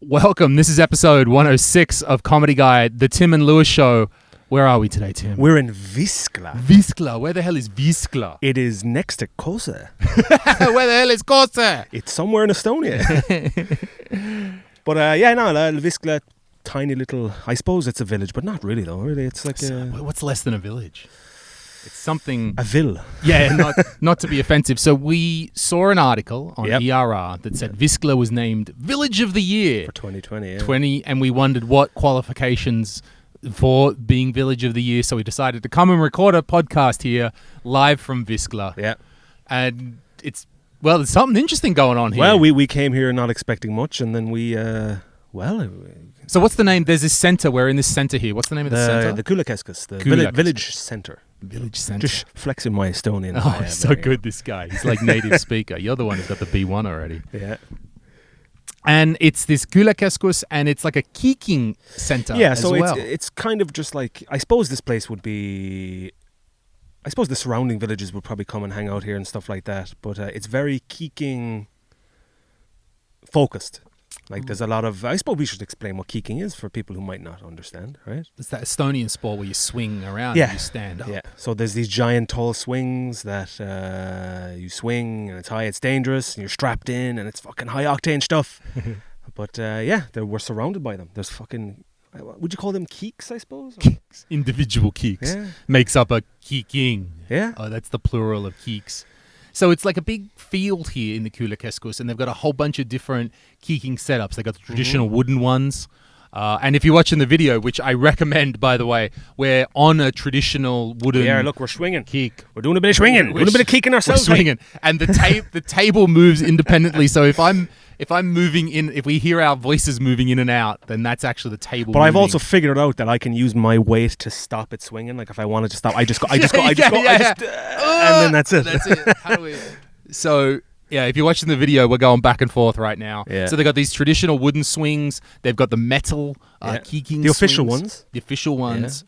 Welcome. This is episode 106 of Comedy Guide, the Tim and Lewis show. Where are we today, Tim? We're in Viskla. Viskla. Where the hell is Viskla? It is next to Kosa. Where the hell is Kosa? It's somewhere in Estonia. But Viskla, tiny little, I suppose it's a village, but not really though. Really, it's like what's less than a village? It's something... a ville. Yeah, not to be offensive. So we saw an article on ERR that said Viskla was named Village of the Year. For 2020, yeah. And we wondered what qualifications for being Village of the Year. So we decided to come and record a podcast here live from Viskla. Yeah. And there's something interesting going on here. Well, we came here not expecting much, and then So what's the name? There's this centre. We're in this centre here. What's the name of the centre? The Kulakeskus, the Kulakeskus. village centre. Village centre. Just flexing my Estonian. Oh, he's so good, this guy. He's like native speaker. You're the one who's got the B1 already. Yeah. And it's this Kulakeskus, and it's like a keeking centre. Yeah, as so well. it's kind of just like, I suppose this place would be, I suppose the surrounding villages would probably come and hang out here and stuff like that, but it's very keeking focused. Like there's a lot of, I suppose we should explain what keeking is for people who might not understand, right? It's that Estonian sport where you swing around Yeah. and you stand up. Yeah, so there's these giant tall swings that you swing, and it's high, it's dangerous, and you're strapped in, and it's fucking high octane stuff. But we're surrounded by them. There's fucking, would you call them keeks, I suppose? Keeks. Individual keeks. Yeah. Makes up a keeking. Yeah. Oh, that's the plural of keeks. So it's like a big field here in the Kulakeskus, and they've got a whole bunch of different keeking setups. They've got the traditional wooden ones. And if you're watching the video, which I recommend, by the way, we're on a traditional wooden... Yeah, look, we're swinging. Keek. We're doing a bit of swinging. We're doing a bit of keeking ourselves. We're swinging. And the table moves independently. So if I'm moving in, if we hear our voices moving in and out, then that's actually the table. But moving. I've also figured out that I can use my weight to stop it swinging. Like if I wanted to stop, I just go, and then that's it. That's it. How do we? So yeah, if you're watching the video, we're going back and forth right now. Yeah. So they've got these traditional wooden swings. They've got the metal keeking. The official swings, ones. The official ones.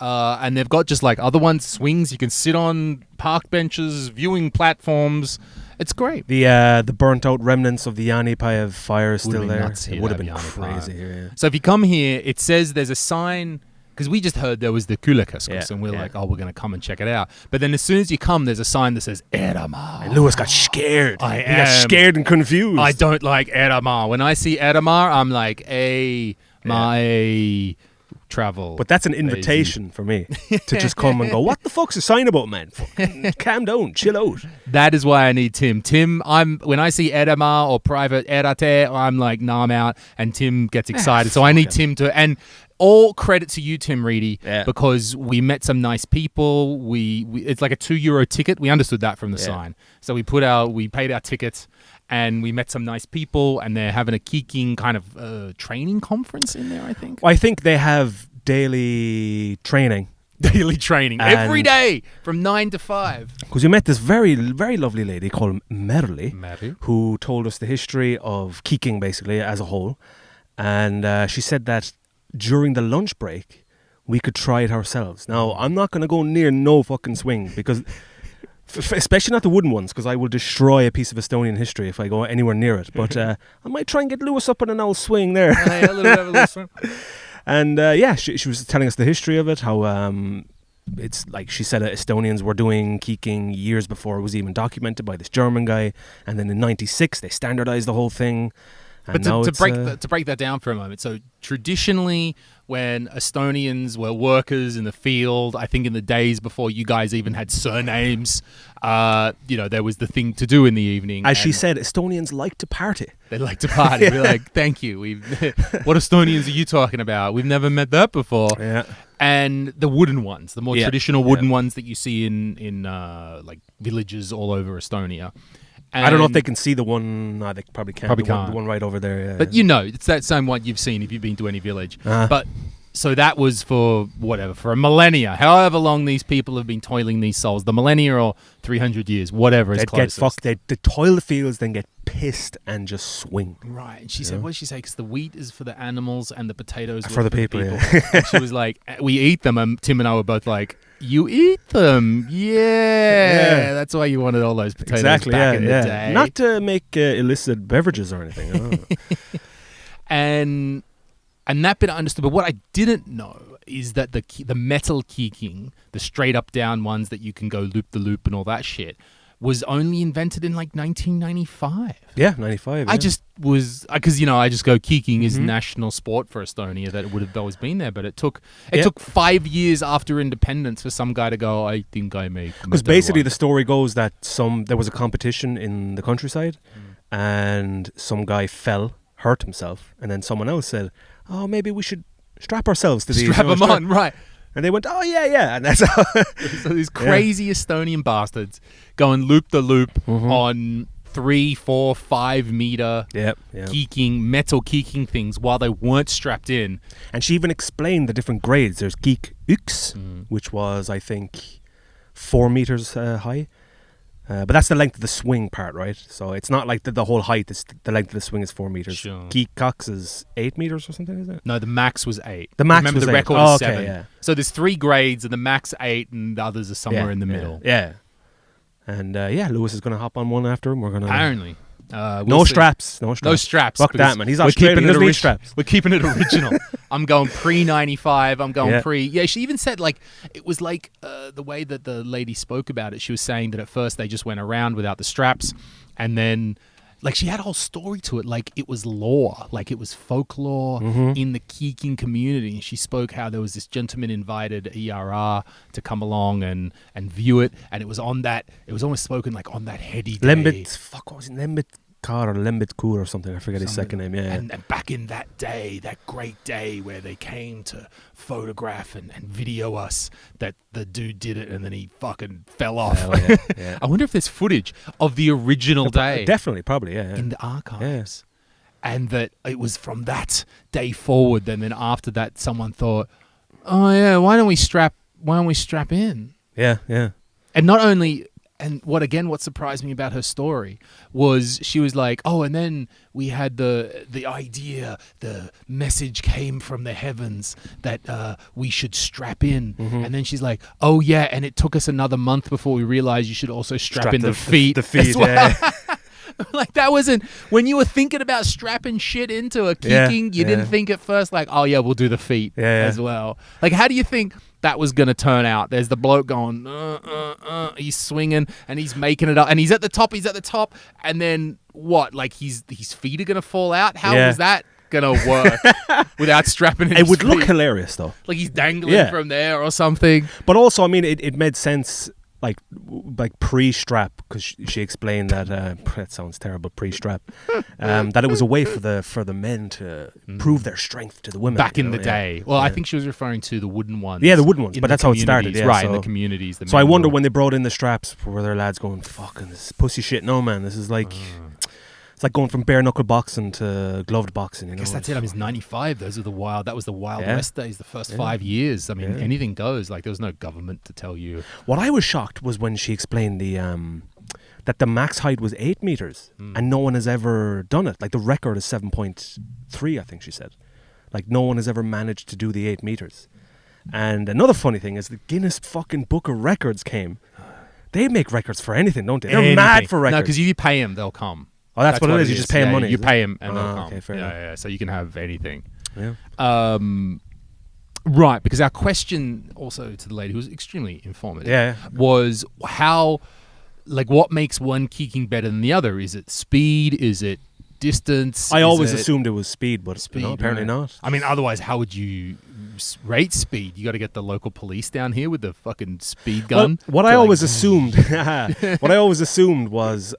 And they've got just like other ones, swings you can sit on, park benches, viewing platforms. It's great. The burnt out remnants of the Jaanipäev fire is still there. Nuts here It would have to been have Jaanipäev. crazy here. So if you come here, it says there's a sign, because we just heard there was the Kulakeskus, and we're like, oh, we're going to come and check it out. But then as soon as you come, there's a sign that says Erämar. And Lewis got scared. He got scared and confused. I don't like Erämar. When I see Erämar, I'm like, hey, my travel. But that's an invitation for me to just come and go, what the fuck's the sign about, man? Fucking calm down, chill out. That is why I need Tim. When I see Erämar or Private Erate, I'm like, nah, I'm out. And Tim gets excited. So I need Tim to... And all credit to you, Tim Reedy, because we met some nice people. We it's like a €2 ticket. We understood that from the sign. So we paid our tickets, and we met some nice people, and they're having a keeking kind of training conference in there, I think. I think they have daily training. Daily training. Every day from 9 to 5. Because we met this very, very lovely lady called Merli, Merli, who told us the history of keeking, basically, as a whole. And she said that during the lunch break, we could try it ourselves. Now, I'm not going to go near no fucking swing, because... especially not the wooden ones, because I will destroy a piece of Estonian history if I go anywhere near it. But I might try and get Lewis up on an old swing there. A little swing. And she was telling us the history of it, how it's like she said Estonians were doing keeking years before it was even documented by this German guy. And then in 96, they standardized the whole thing. But to break that down for a moment, so traditionally when Estonians were workers in the field, I think in the days before you guys even had surnames, there was the thing to do in the evening. As she said, Estonians like to party. They like to party. We're like, thank you. What Estonians are you talking about? We've never met that before. Yeah. And the wooden ones, the more traditional wooden ones that you see in like villages all over Estonia. I don't know if they can see the one. No, they probably can't. The one right over there. Yeah, but it's that same one you've seen if you've been to any village. But so that was for a millennia. However long these people have been toiling these souls, the millennia or 300 years, whatever is closest. Get fucked. They toil the fields, then get pissed and just swing. Right. And she said, what did she say? Because the wheat is for the animals and the potatoes for the people. Yeah. And she was like, we eat them. And Tim and I were both like, you eat them. Yeah. That's why you wanted all those potatoes back in the day. Not to make illicit beverages or anything. and that bit I understood. But what I didn't know is that the metal keeking, the straight up down ones that you can go loop the loop and all that shit, was only invented in like 1995. Yeah, 95. I just was, because I just go keeking is Mm-hmm. national sport for Estonia, that it would have always been there, but it took 5 years after independence for some guy to go, I think I make. Because basically the story goes that there was a competition in the countryside, and some guy hurt himself, and then someone else said, "Oh, maybe we should strap ourselves to these." Strap them on, right. And they went, "Oh yeah," and that's how. So these crazy Estonian bastards going loop the loop on 3, 4, 5 meter metal keeking things while they weren't strapped in. And she even explained the different grades. There's geek X, which was, I think, 4 meters high. But that's the length of the swing part, right? So it's not like the whole height. The length of the swing is 4 meters. Sure. Geek Cox is 8 meters or something, is it? No, the max was 8. The max Remember, was the 8. record Oh, is 7. yeah. So there's 3 grades, and the max 8, and the others are somewhere in the middle. Yeah. And Lewis is going to hop on one after him. We're going to Apparently. We'll no see. straps. No straps. Fuck that, man. He's Australian. He doesn't need straps. We're keeping it original. I'm going pre-95. I'm going pre... Yeah, she even said, like, it was like the way that the lady spoke about it. She was saying that at first they just went around without the straps. And then, like, she had a whole story to it. Like, it was lore. Like, it was folklore in the keeking community. And she spoke how there was this gentleman invited ERR to come along and view it. And it was on that... It was almost spoken, like, on that heady day. What was it? Lembit Car or Lembit Kur or something. I forget his second name. Yeah. And back in that day, that great day where they came to photograph and video us, that the dude did it and then he fucking fell off. Yeah. I wonder if there's footage of the original day. Definitely, probably, yeah. In the archives. And that it was from that day forward. Then after that, someone thought, oh yeah, why don't we strap in? Yeah. And not only... And what surprised me about her story was she was like, oh, and then we had the idea, the message came from the heavens that we should strap in. And then she's like, oh, yeah, and it took us another month before we realized you should also strap in the feet. The feet, well. Like, that wasn't... When you were thinking about strapping shit into a keeking, you didn't think at first, like, oh, yeah, we'll do the feet as well. Like, how do you think... that was going to turn out? There's the bloke going, he's swinging and he's making it up and he's at the top and then what? Like his feet are going to fall out? How is that going to work without strapping in It would feet? look hilarious though. Like he's dangling from there or something. But also, I mean, it made sense like pre-strap, because she explained that that sounds terrible, pre-strap, that it was a way for the men to prove their strength to the women back in the day. Well, I think she was referring to the wooden ones. Yeah, the wooden ones, but that's how it started. Yeah, right, so, in the communities. So I wonder when they brought in the straps, were their lads going, fucking this pussy shit? No, man, this is like... It's like going from bare knuckle boxing to gloved boxing. You know? I guess that's it. I mean, 95. That was the Wild West days. The first 5 years. I mean, anything goes. Like, there was no government to tell you. What I was shocked was when she explained that the max height was 8 meters, and no one has ever done it. Like the record is 7.3, I think she said. Like no one has ever managed to do the 8 meters. And another funny thing is the Guinness fucking Book of Records came. They make records for anything, don't they? They're mad for records. No, because if you pay them, they'll come. Oh, that's what it is. You just pay them money. You pay them and they'll come. Okay, fair enough. Yeah. So you can have anything. Yeah. Right, because our question also to the lady, who was extremely informative, was how, like, what makes one keeking better than the other? Is it speed? Is it distance? I always assumed it was speed, but speed, apparently not. I mean, otherwise, how would you rate speed? You got to get the local police down here with the fucking speed gun. What I always assumed was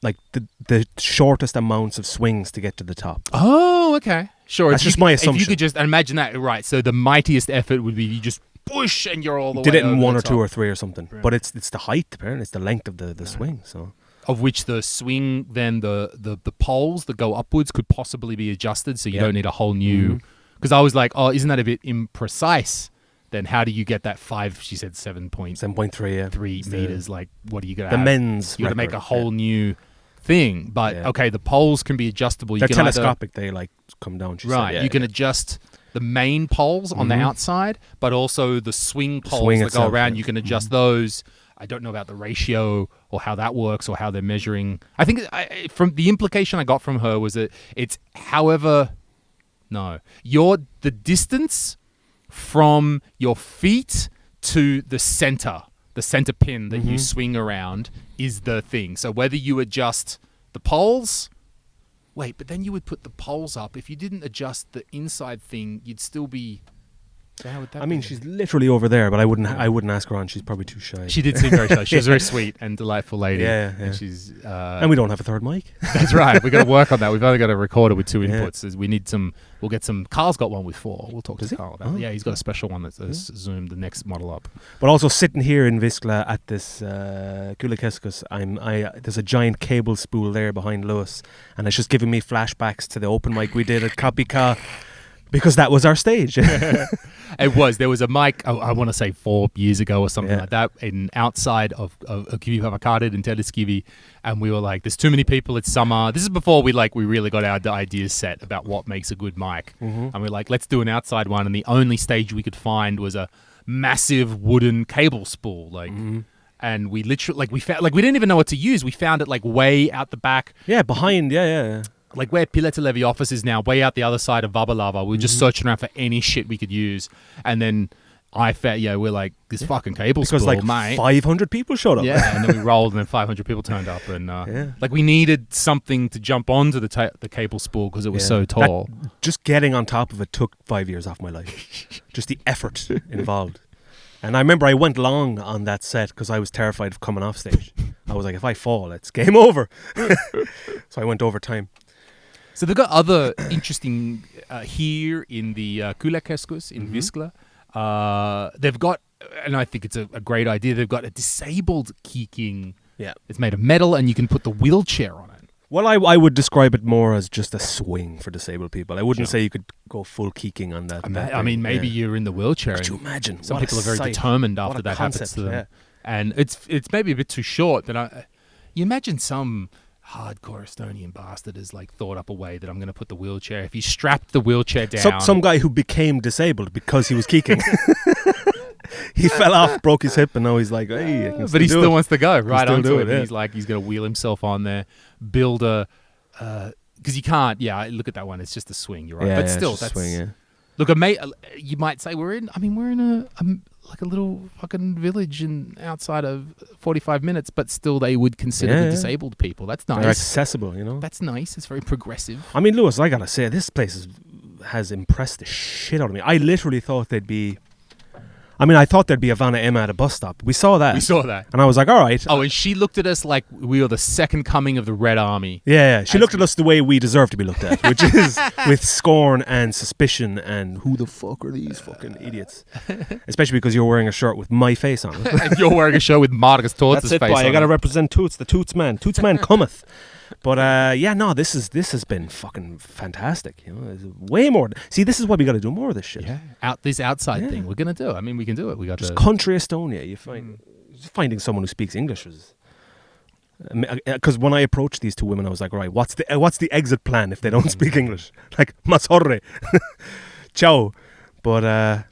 like the shortest amounts of swings to get to the top. Oh, okay. Sure. That's just my assumption. If you could just imagine that, right, so the mightiest effort would be you just push and you're all the way did it in over 1 the or top. 2 or 3 or something. Right. But it's the height, apparently. It's the length of the swing. So of which the swing, then the poles that go upwards could possibly be adjusted, so you don't need a whole new... Because I was like, oh, isn't that a bit imprecise? Then how do you get that 5, she said 7.3 3 meters, like what are you going to have? The men's you got to make a whole new thing. But okay, the poles can be adjustable. They're telescopic, they like come down. You can adjust the main poles on the outside, but also the swing poles that go around, you can adjust those. I don't know about the ratio or how that works or how they're measuring. I think from the implication I got from her was that it's the distance from your feet to the center pin that you swing around is the thing. So whether you adjust the poles, but then you would put the poles up. If you didn't adjust the inside thing, you'd still be. So how would that be? She's literally over there, but I wouldn't ask her on. She's probably too shy. She did seem very shy. She was a very sweet and delightful lady. Yeah. And she's. And we don't have a third mic. That's right. We've got to work on that. We've only got a recorder with 2 inputs. We need some. We'll get some. Carl's got one with 4. We'll talk to Carl about it. Yeah, he's got a special one that's zoomed the next model up. But also sitting here in Wiskla at this Kulakeskus, there's a giant cable spool there behind Lewis, and it's just giving me flashbacks to the open mic we did at Kopika. Because that was our stage. It was. There was a mic, I want to say 4 years ago or something like that, outside of Kivi Pavakarid in Teleskivi. And we were like, there's too many people, it's summer. This is before we really got our ideas set about what makes a good mic. And we're like, let's do an outside one. And the only stage we could find was a massive wooden cable spool. And we literally, we found, we didn't even know what to use. We found it way out the back. Yeah, behind, yeah. Where Pileta Levy office is now, way out the other side of Vabalava. We were just searching around for any shit we could use. And then I found, we're like, this fucking cable spool, mate. 500 people showed up. Yeah, and then we rolled and then 500 people turned up. And we needed something to jump onto the cable spool because it was so tall. Just getting on top of it took 5 years off my life. Just the effort involved. And I remember I went long on that set because I was terrified of coming off stage. I was like, if I fall, it's game over. So I went over time. So they've got other interesting here in the Kulakeskus in Wiskla. They've got, and I think it's a great idea, they've got a disabled kicking. Yeah. It's made of metal and you can put the wheelchair on it. Well, I would describe it more as just a swing for disabled people. I wouldn't say you could go full kicking on that. Maybe you're in the wheelchair. Could you imagine? Some people are very determined after that happens to them. Yeah. And it's maybe a bit too short. But you imagine some hardcore Estonian bastard has thought up a way that I'm going to put the wheelchair. If you strapped the wheelchair down, some guy who became disabled because he was kicking. He fell off, broke his hip, and now he's like, hey, I can but he still wants to go right onto it. Yeah. He's he's going to wheel himself on there, build a because you can't. Yeah, look at that one. It's just a swing. You're right, but still, that's swing. Yeah. Look, you might say we're in a little fucking village outside of 45 minutes, but still they would consider the disabled people. That's nice. They're accessible, That's nice. It's very progressive. I mean, Lewis, I gotta say, this place has impressed the shit out of me. I literally thought they'd be I thought there'd be a Vanna Emma at a bus stop. We saw that. And I was like, all right. Oh, and she looked at us like we were the second coming of the Red Army. Yeah. She looked at us the way we deserve to be looked at, which is with scorn and suspicion and who the fuck are these fucking idiots? Especially because you're wearing a shirt with my face on it. And you're wearing a shirt with Marcus Toots' face on it. That's it, boy. I got to represent Toots, the Toots man. Toots man cometh. But this has been fucking fantastic. Way more. See, this is why we got to do more of this shit. Yeah, this outside thing we're gonna do. I mean, we can do it. We got just country Estonia. You finding someone who speaks English was because when I approached these two women, I was like, right, what's the exit plan if they don't speak English? Like Masorre, ciao. But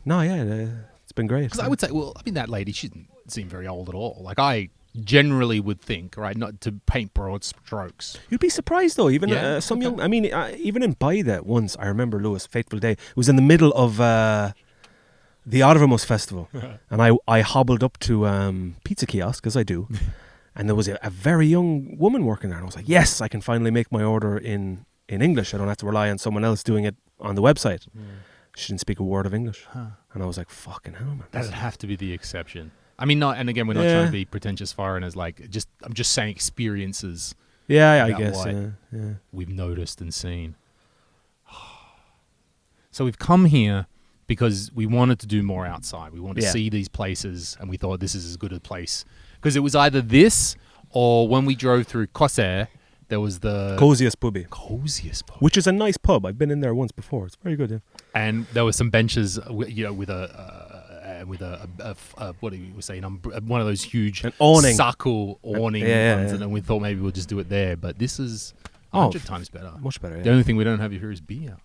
it's been great. Because I would say, that lady, she didn't seem very old at all. I generally would think, right, not to paint broad strokes. You'd be surprised though, even some young. Even in Baida once, I remember Lewis, Fateful Day. It was in the middle of the Arvamus Festival, and I hobbled up to pizza kiosk as I do, and there was a very young woman working there, and I was like, yes, I can finally make my order in English. I don't have to rely on someone else doing it on the website. She didn't speak a word of English, and I was like, fucking hell, man. That'd have to be the exception. I mean, and again, we're not trying to be pretentious foreigners. I'm just saying experiences. Yeah, I guess. Yeah. We've noticed and seen. So we've come here because we wanted to do more outside. We wanted to see these places, and we thought this is as good a place. Because it was either this, or when we drove through Kosser, there was the Coziest Pubby. Which is a nice pub. I've been in there once before. It's very good, yeah. And there were some benches, with a what do you say? One of those huge awning. Saku awning ones, and then we thought maybe we'll just do it there. But this is 100 times better. Much better. Yeah. The only thing we don't have here is beer.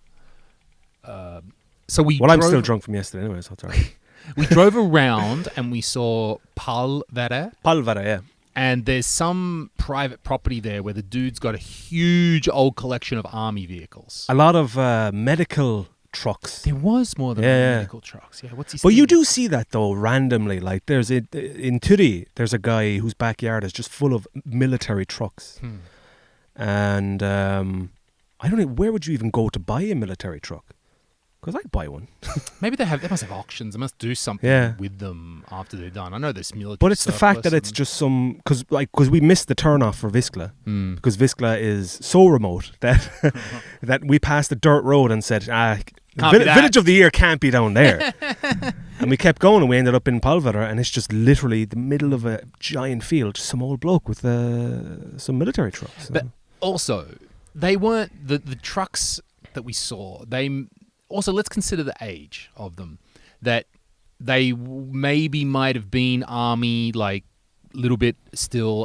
So we. I'm still drunk from yesterday, anyway, so it's all right. We drove around and we saw Palvere. Palvere, yeah. And there's some private property there where the dude's got a huge old collection of army vehicles. A lot of medical trucks. There was more than medical trucks. Yeah, what's he But stealing? you do see that though randomly. Like there's in Turi, there's a guy whose backyard is just full of military trucks. And I don't know, where would you even go to buy a military truck? Because I'd buy one. Maybe they must have auctions. They must do something with them after they're done. I know there's military. But it's the fact that it's just some because we missed the turnoff for Viskla because Viskla is so remote that that we passed the dirt road and said, Village of the Year can't be down there. And we kept going and we ended up in Palvere, and it's just literally the middle of a giant field, just some old bloke with some military trucks. But also, they weren't the trucks that we saw. Also, let's consider the age of them. That they maybe might have been army, like a little bit still,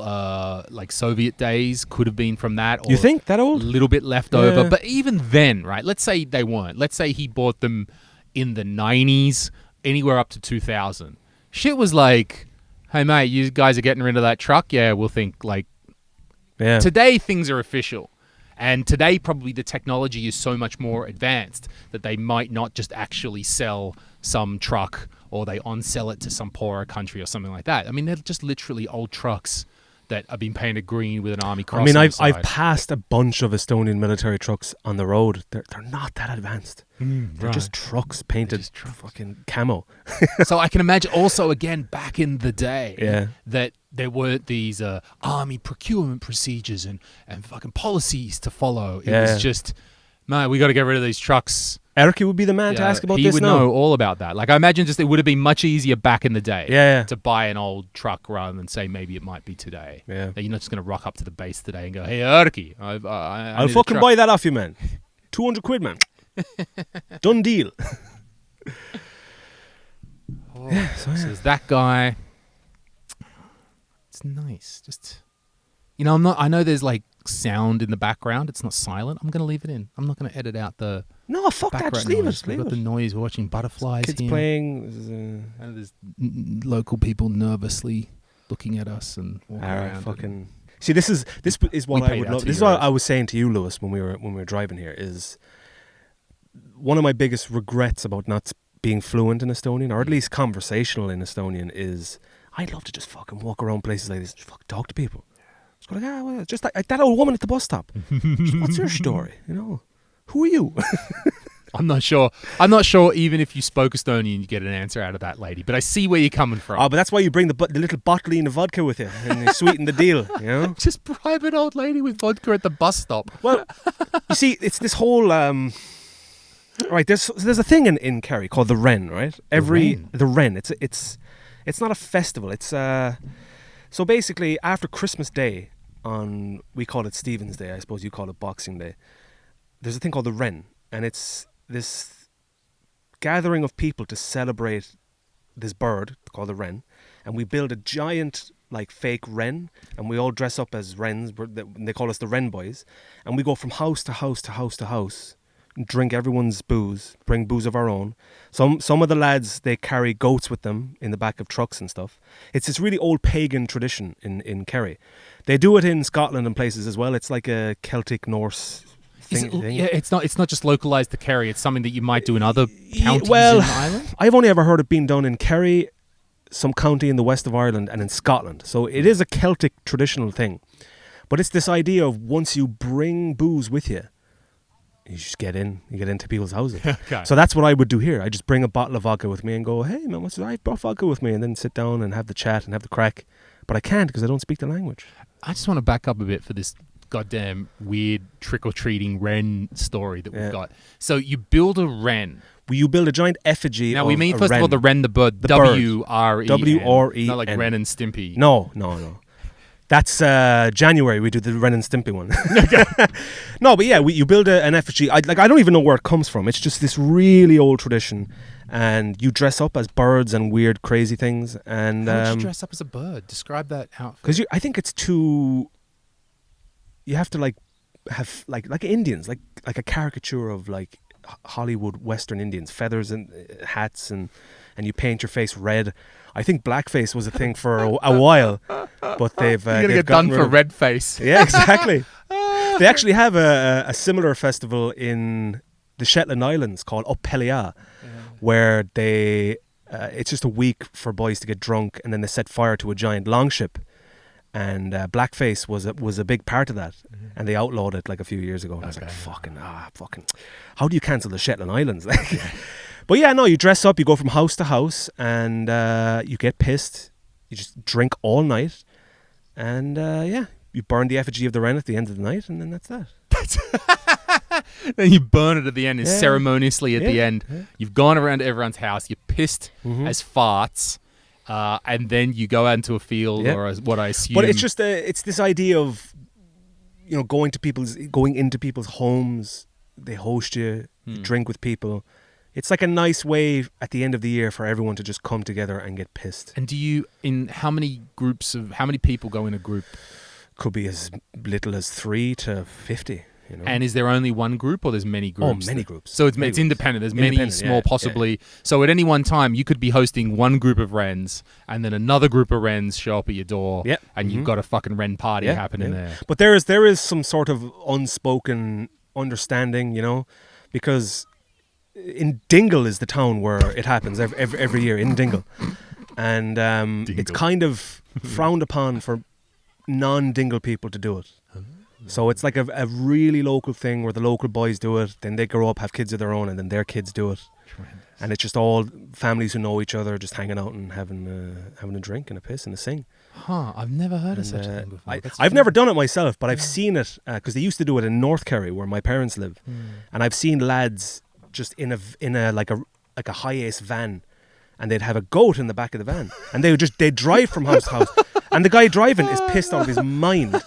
like Soviet days, could have been from that. Or you think that old? A little bit left over. But even then, right, let's say they weren't. Let's say he bought them in the 90s, anywhere up to 2000. Shit was like, hey, mate, you guys are getting rid of that truck? Yeah, we'll think like... Yeah. Today, things are official. And today, probably the technology is so much more advanced that they might not just actually sell some truck or they on-sell it to some poorer country or something like that. I mean, they're just literally old trucks that have been painted green with an army cross. I mean, I've passed a bunch of Estonian military trucks on the road. They're not that advanced. They're just trucks painted fucking camo. So I can imagine also, again, back in the day, that there weren't these army procurement procedures and fucking policies to follow. It was just, man, we got to get rid of these trucks. Erky would be the man to ask about this now. He would know all about that. Like, I imagine just it would have been much easier back in the day to buy an old truck rather than say maybe it might be today. Yeah. That you're not just going to rock up to the base today and go, hey, Erky, I'll fucking buy that off you, man. 200 quid, man. Done deal. So there's that guy. It's nice. Just, I know there's like sound in the background. It's not silent. I'm going to leave it in. I'm not going to edit out the... No, fuck that. Just leave it. We've got the noise. We're watching butterflies. Kids here. playing. And there's local people nervously looking at us and walking around. Fucking. See, this is what I would love. This is what I was saying to you, Lewis, when we were driving here. Is one of my biggest regrets about not being fluent in Estonian, or at least conversational in Estonian, is I'd love to just fucking walk around places like this, just fucking talk to people. Just go like, just like that old woman at the bus stop. What's your story? Who are you? I'm not sure. I'm not sure even if you spoke Estonian, you get an answer out of that lady. But I see where you're coming from. Oh, but that's why you bring the little bottle of vodka with you and you sweeten the deal, Just bribe an old lady with vodka at the bus stop. Well, you see, it's this whole... right, there's a thing in Kerry called the Wren, right? The Wren. It's not a festival. It's... So basically, after Christmas Day, we call it Stephen's Day, I suppose you call it Boxing Day, there's a thing called the Wren, and it's this gathering of people to celebrate this bird called the wren, and we build a giant like fake wren, and we all dress up as wrens. They call us the Wren Boys, and we go from house to house to house to house, drink everyone's booze, bring booze of our own. Some of the lads, they carry goats with them in the back of trucks and stuff. It's this really old pagan tradition in Kerry. They do it in Scotland and places as well. It's like a Celtic Norse thing. Yeah, it's not just localized to Kerry. It's something that you might do in other counties in Ireland. I've only ever heard it being done in Kerry, some county in the west of Ireland, and in Scotland. So it is a Celtic traditional thing. But it's this idea of once you bring booze with you, you just get into people's houses. Okay. So that's what I would do here. I just bring a bottle of vodka with me and go, hey man, I brought vodka with me, and then sit down and have the chat and have the crack. But I can't because I don't speak the language. I just want to back up a bit for this goddamn weird trick-or-treating wren story that we've got. So you build a wren. You build a giant effigy. Now we mean first of all the wren, the bird, W-R-E-N. W-R-E-N. Not like Ren and Stimpy. No. That's January. We do the Ren and Stimpy one. No, but yeah, you build an effigy. I don't even know where it comes from. It's just this really old tradition, and you dress up as birds and weird, crazy things. And how would you dress up as a bird? Describe that outfit. Because I think it's too. You have to have like Indians, like a caricature of like Hollywood Western Indians, feathers and hats, and you paint your face red. I think blackface was a thing for a while, but they've You're gonna they've get done gotten for rid of- red face. Yeah, exactly. They actually have a similar festival in the Shetland Islands called Uppelia, where they it's just a week for boys to get drunk, and then they set fire to a giant longship. And blackface was a big part of that, and they outlawed it like a few years ago. And I was like, fucking, how do you cancel the Shetland Islands? But yeah, no, you dress up, you go from house to house, and you get pissed. You just drink all night, and you burn the effigy of the wren at the end of the night, and then that's that. Then you burn it at the end, and Yeah. ceremoniously at the Yeah. end. Yeah. You've gone around to everyone's house. You're pissed as farts. And then you go out into a field, Yeah. or what I assume. But it's just it's this idea of going into people's homes. They host you, you drink with people. It's like a nice way at the end of the year for everyone to just come together and get pissed. And how many people go in a group? Could be as little as 3 to 50. And is there only one group, or there's many groups? many groups. So it's Many groups. independent. There's many Independent, small, yeah, possibly. So at any one time, you could be hosting one group of Wrens, and then another group of Wrens show up at your door, Yep. and you've got a fucking Wren party happening there. But there is some sort of unspoken understanding, because in Dingle is the town where it happens every year in Dingle, and it's kind of frowned upon for non-Dingle people to do it. So it's like a really local thing where the local boys do it, then they grow up, have kids of their own, and then their kids do it. Tremendous. And it's just all families who know each other just hanging out and having a drink and a piss and a sing. Huh, I've never heard of such a thing before. I've never done it myself, but I've seen it because they used to do it in North Kerry where my parents live. And I've seen lads just in a like a high ace van, and they'd have a goat in the back of the van, and they'd drive from house to house, and the guy driving is pissed out of his mind,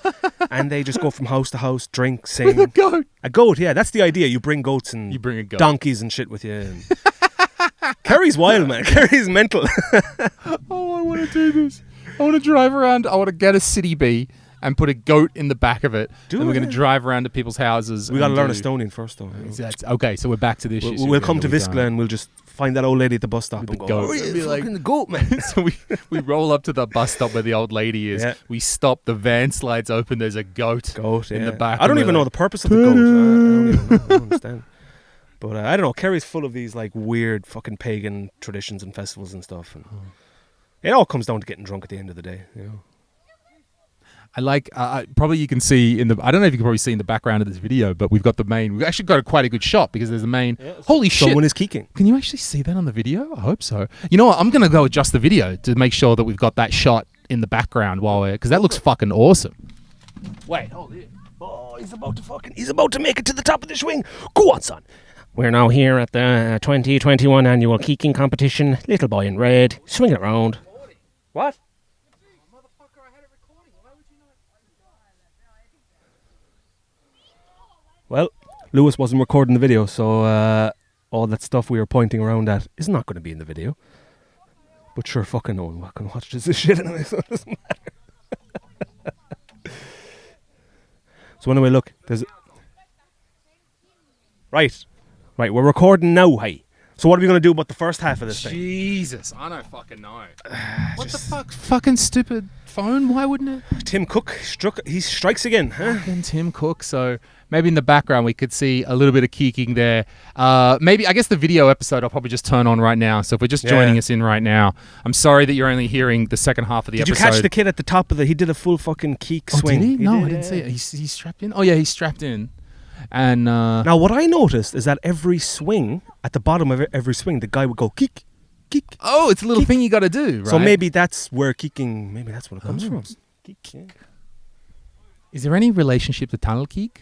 and they just go from house to house, drink, sing. With a goat. A goat, yeah, that's the idea. You bring goats and You bring a goat. donkeys and shit with you. And Kerry's wild, man. Kerry's mental. Oh, I want to do this. I want to drive around. I want to get a City Bee and put a goat in the back of it. Do and we're it, going to drive around to people's houses. We got to and learn do- Estonian first, though. Okay, so we're back to this. We'll come to Viskla and we'll just find that old lady at the bus stop With and the go, goat. oh, And be yeah, like- fucking the goat, man. So we roll up to the bus stop where the old lady is. Yeah. We stop. The van slides open. There's a goat. Goat, in yeah. the back, I don't and even we're know the purpose of the goat. I don't understand. But I don't know. Kerry's full of these like weird fucking pagan traditions and festivals and stuff. And it all comes down to getting drunk at the end of the day. I like. Probably you can see in the. I don't know if you can probably see in the background of this video, but we've got the main. We've actually got quite a good shot because there's the main. Holy shit! Someone is kicking. Can you actually see that on the video? I hope so. You know what? I'm gonna go adjust the video to make sure that we've got that shot in the background because that looks fucking awesome. Wait, hold it. Oh, he's about to make it to the top of the swing. Go on, son. We're now here at the 2021 annual kicking competition. Little boy in red, swinging around. What? Well, Lewis wasn't recording the video, so all that stuff we were pointing around at is not going to be in the video. But sure, fucking no one can watch this shit anyway, so it doesn't matter. So anyway, look, there's... Right, we're recording now, hey. So what are we going to do about the first half of this thing? Jesus, I don't fucking know. What the fuck? Fucking stupid phone. Why wouldn't it? Tim Cook he strikes again, huh? Fucking Tim Cook. So maybe in the background we could see a little bit of kicking there. Maybe I guess the video episode I'll probably just turn on right now. So if we're just joining us in right now, I'm sorry that you're only hearing the second half of the episode. Did you catch the kid at the top of he did a full fucking keek swing? Did he? No, did, I didn't see it. He's strapped in. Oh yeah, he's strapped in. And now what I noticed is that every swing, at the bottom of every swing, the guy would go kick, kick. Oh, it's a little thing you got to do, right? So maybe that's where kicking, maybe that's what it comes from. Kick, yeah. Is there any relationship to Tanel Keek?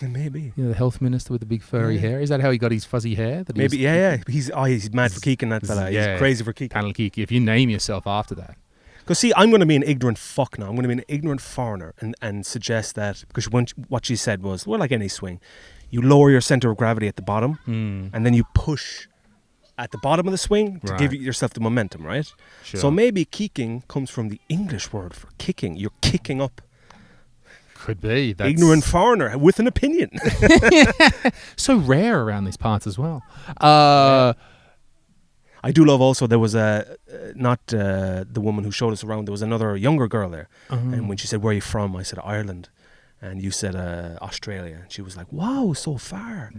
Maybe. You know, the health minister with the big furry hair. Is that how he got his fuzzy hair? That he Maybe, was yeah. He's mad for kicking, that fella. yeah. He's crazy for kicking. Tanel Keek. If you name yourself after that. Because see, I'm going to be an ignorant fuck now. I'm going to be an ignorant foreigner and suggest that, because what she said was, well, like any swing, you lower your center of gravity at the bottom, and then you push at the bottom of the swing to give yourself the momentum, right? Sure. So maybe kicking comes from the English word for kicking. You're kicking up. Could be. That's Ignorant foreigner with an opinion. so rare around these parts as well. I do love also there was not the woman who showed us around. There was another younger girl there, and when she said, "Where are you from?" I said, "Ireland," and you said, "Australia," and she was like, "Wow, so far."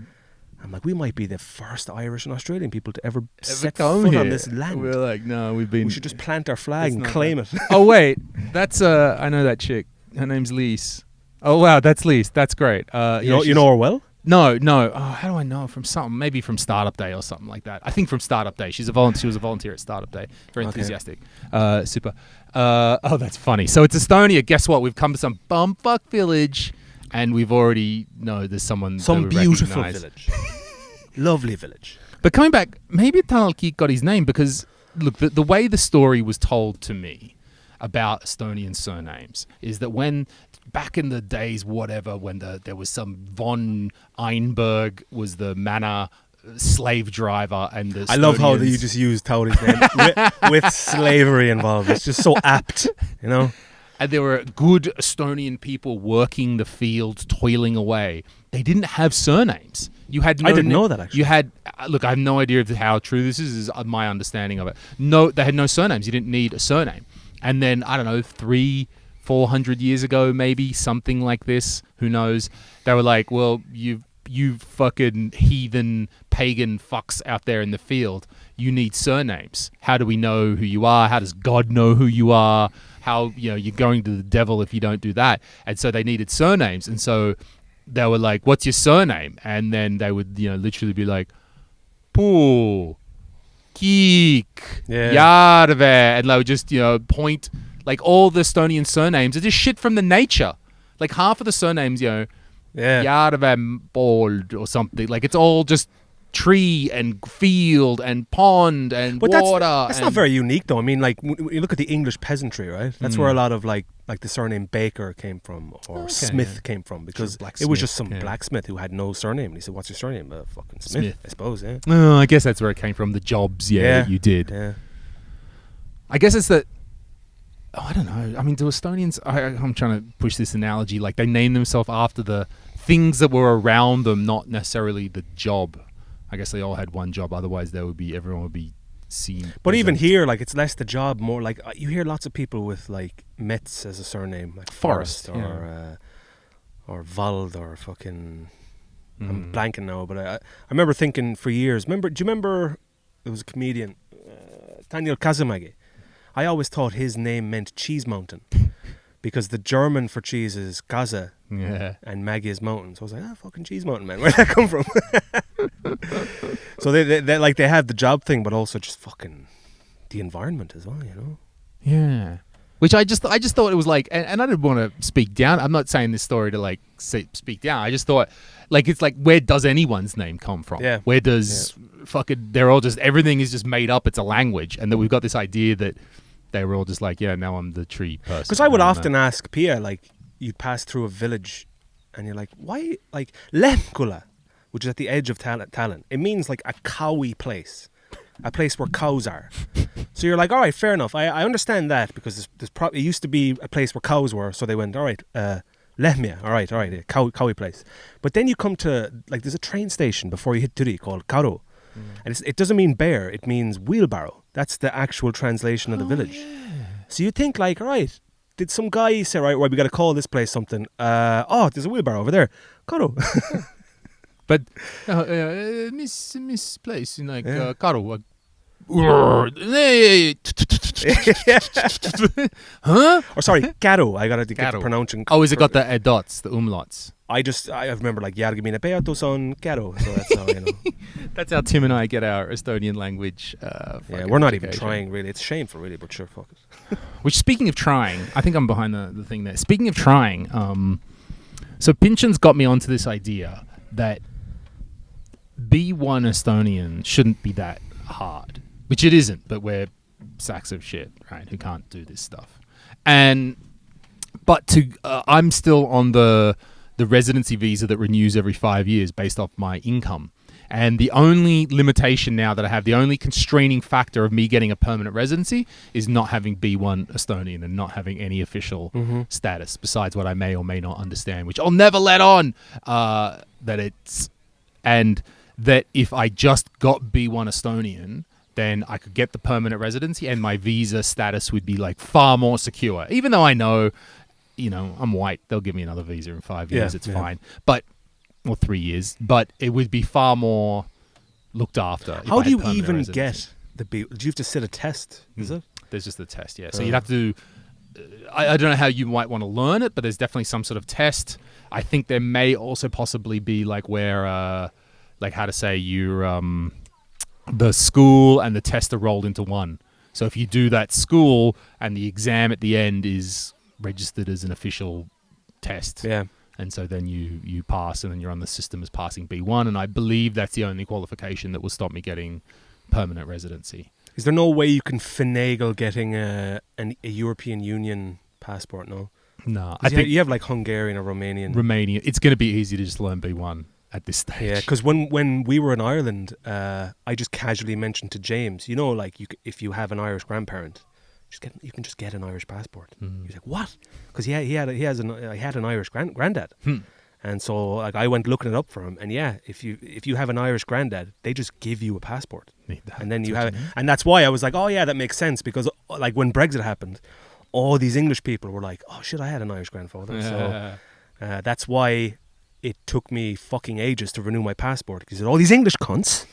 I'm like, we might be the first Irish and Australian people to ever set foot on this land. We're like, no, we should just plant our flag and claim it. Oh wait, that's I know that chick. Her name's Lise. Oh wow, that's Lise. That's great. You know her well? No. Oh, how do I know her? From something? Maybe from Startup Day or something like that. I think from Startup Day. She was a volunteer at Startup Day. Very enthusiastic. Super. Oh, that's funny. So it's Estonia. Guess what? We've come to some bumfuck village, and we've already know there's someone. Some beautiful recognize. Village. Lovely village. But coming back, maybe Tanel Kiik got his name because look, the way the story was told to me about Estonian surnames is that when back in the days, whatever, when there was some von Einberg was the manor slave driver, and the I love how you just use Taudi's name with slavery involved. It's just so apt, you know. And there were good Estonian people working the fields, toiling away. They didn't have surnames. You had no I didn't know that, actually. You had look. I have no idea of how true this is my understanding of it. No, they had no surnames. You didn't need a surname. And then I don't know, 300-400 years ago, maybe something like this. Who knows? They were like, well, you fucking heathen pagan fucks out there in the field. You need surnames. How do we know who you are? How does God know who you are? How you're going to the devil if you don't do that? And so they needed surnames. And so they were like, "What's your surname?" And then they would literally be like, "Poo, Kiik, Järve," and they would just point. Like all the Estonian surnames are just shit from the nature. Like half of the surnames, Järve Bold or something. Like it's all just tree and field and pond and water. That's not very unique though. I mean, like when you look at the English peasantry, right? That's where a lot of like the surname Baker came from, or Smith came from, because it was just some blacksmith who had no surname. And he said, "What's your surname?" Fucking Smith, I suppose. Yeah. No, I guess that's where it came from. The jobs, that you did. Yeah. I guess it's that. Oh, I don't know. I mean, do Estonians... I'm trying to push this analogy. Like, they name themselves after the things that were around them, not necessarily the job. I guess they all had one job. Otherwise, everyone would be seen. But even here, like, it's less the job, more like... You hear lots of people with, like, Metz as a surname. Like Forrest or Wald or fucking... I'm blanking now, but I remember thinking for years... Do you remember... There was a comedian, Daniel Kazimagi. I always thought his name meant Cheese Mountain because the German for cheese is Gaza and Maggie is mountain. So I was like, fucking Cheese Mountain, man. Where'd that come from? So they have the job thing, but also just fucking the environment as well, Yeah. Which I just thought it was like, and I didn't want to speak down. I'm not saying this story to like speak down. I just thought like, it's like, where does anyone's name come from? Yeah. Where does fucking, they're all just, everything is just made up. It's a language. And then we've got this idea that they were all just like, now I'm the tree person. Because I would often ask Pia, like, you'd pass through a village and you're like, why, like, Lemkula, which is at the edge of Tallinn, it means like a cowy place, a place where cows are. So you're like, all right, fair enough. I understand that because it used to be a place where cows were. So they went, all right, Lehmia, all right, a cowy place. But then you come to, like, there's a train station before you hit Turi called Karu. And it doesn't mean bear, it means wheelbarrow. That's the actual translation of the village. Yeah. So you think like, all right, did some guy say, right, we got to call this place something? There's a wheelbarrow over there. Karu. But miss place in like Karu. Huh? Or sorry, Karu. I got to get the pronouncing. Oh, is it got the dots, the umlauts? I remember like Järgmine peatus on Karu. So that's how, That's how Tim and I get our Estonian language. We're not even trying really. It's shameful really, but sure, fuck it. Which, speaking of trying, I think I'm behind the thing there. Speaking of trying, so Pinchin's got me onto this idea that B1 Estonian shouldn't be that hard, which it isn't, but we're sacks of shit, right, who can't do this stuff. But I'm still on the residency visa that renews every 5 years based off my income. And the only limitation now that I have, the only constraining factor of me getting a permanent residency is not having B1 Estonian and not having any official status besides what I may or may not understand, which I'll never let on and that if I just got B1 Estonian, then I could get the permanent residency and my visa status would be like far more secure. Even though I know, I'm white, they'll give me another visa in 5 years. It's fine. Or 3 years. But it would be far more looked after. How do you even get the B? Do you have to sit a test? Is it? There's just a test, yeah. So you'd have to. I don't know how you might want to learn it, but there's definitely some sort of test. I think there may also possibly be like where, the school and the test are rolled into one. So if you do that school and the exam at the end is registered as an official test. Yeah. And so then you pass and then you're on the system as passing B1. And I believe that's the only qualification that will stop me getting permanent residency. Is there no way you can finagle getting a European Union passport? No. No. I think you have like Hungarian or Romanian. It's going to be easy to just learn B1 at this stage. Yeah, because when we were in Ireland, I just casually mentioned to James, like if you have an Irish grandparent, you can just get an Irish passport. He's like, what? Because I had an Irish granddad, and so like I went looking it up for him, and if you have an Irish granddad, they just give you a passport, and then you have it, and that's why I was like, oh yeah, that makes sense, because like when Brexit happened, all these English people were like, oh shit, I had an Irish grandfather, so that's why it took me fucking ages to renew my passport, because all these English cunts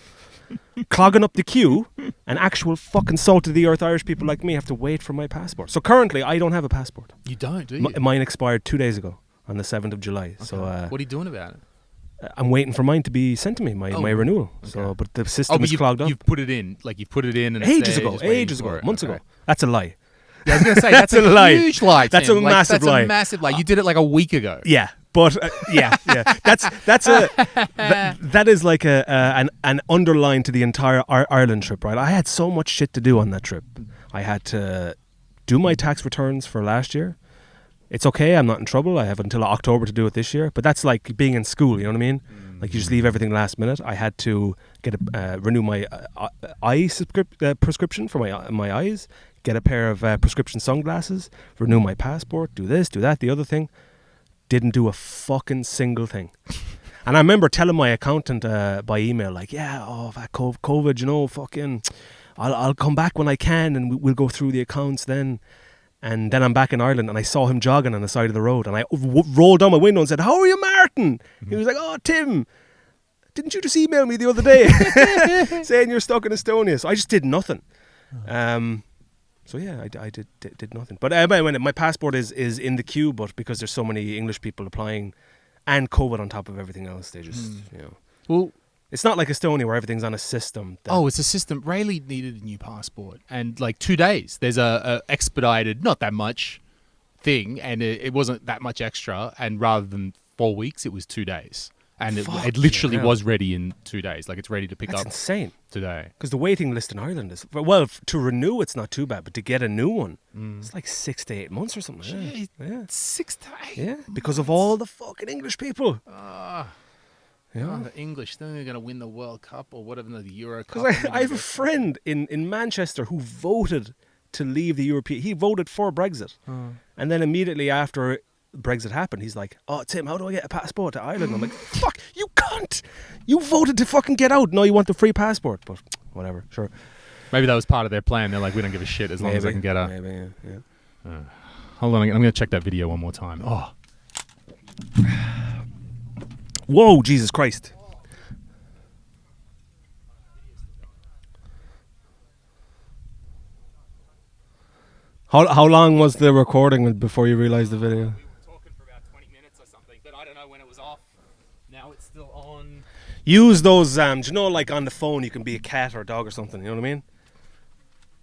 clogging up the queue, and actual fucking salt of the earth Irish people like me have to wait for my passport. So currently I don't have a passport. You don't, do you? Mine expired 2 days ago on the 7th of July. Okay. So what are you doing about it? I'm waiting for mine to be sent to me, my renewal. Okay. So, but the system is clogged up. You've put it in, and ages ago, months ago. That's a lie. Yeah, I was going to say that's a lie. Huge lie. That's a massive lie. That's a massive lie. You did it like a week ago. Yeah. But that is like an underline to the entire Ireland trip, right? I had so much shit to do on that trip. I had to do my tax returns for last year. It's okay, I'm not in trouble. I have until October to do it this year. But that's like being in school, you know what I mean? Like you just leave everything last minute. I had to get renew my eye prescription for my eyes, get a pair of prescription sunglasses, renew my passport, do this, do that, the other thing. Didn't do a fucking single thing. And I remember telling my accountant by email, like, COVID, fucking, I'll come back when I can and we'll go through the accounts then. And then I'm back in Ireland and I saw him jogging on the side of the road and I rolled down my window and said, how are you, Martin? He was like, oh, Tim, didn't you just email me the other day saying you're stuck in Estonia? So I just did nothing. So yeah, I did nothing. But my passport is in the queue, but because there's so many English people applying and COVID on top of everything else, they just, Well, it's not like Estonia where everything's on a system. It's a system. Rayleigh needed a new passport. And like 2 days, there's a expedited, not that much thing, and it wasn't that much extra. And rather than 4 weeks, it was 2 days. And it literally was ready in 2 days. Like it's ready to pick up. That's insane. Today. Because the waiting list in Ireland is, well, to renew it's not too bad, but to get a new one, it's like 6 to 8 months or something. Jeez, yeah. 6 to 8? Yeah, because of all the fucking English people. The English, then they're going to win the World Cup or whatever, the Euro Cup. Because I have a friend in Manchester who voted to leave the European, he voted for Brexit. And then immediately after Brexit happened, he's like, oh, Tim, how do I get a passport to Ireland? I'm like, fuck, you cunt! You voted to fucking get out. No, you want the free passport. But whatever, sure. Maybe that was part of their plan. They're like, we don't give a shit as long as I can get out. Maybe, yeah. Hold on, I'm going to check that video one more time. Oh. Whoa, Jesus Christ. How long was the recording before you realised the video? Talking for about 20 minutes or something, but I don't know when it was off. Now it's still on. Use those, do you know, like on the phone you can be a cat or a dog or something, you know what I mean?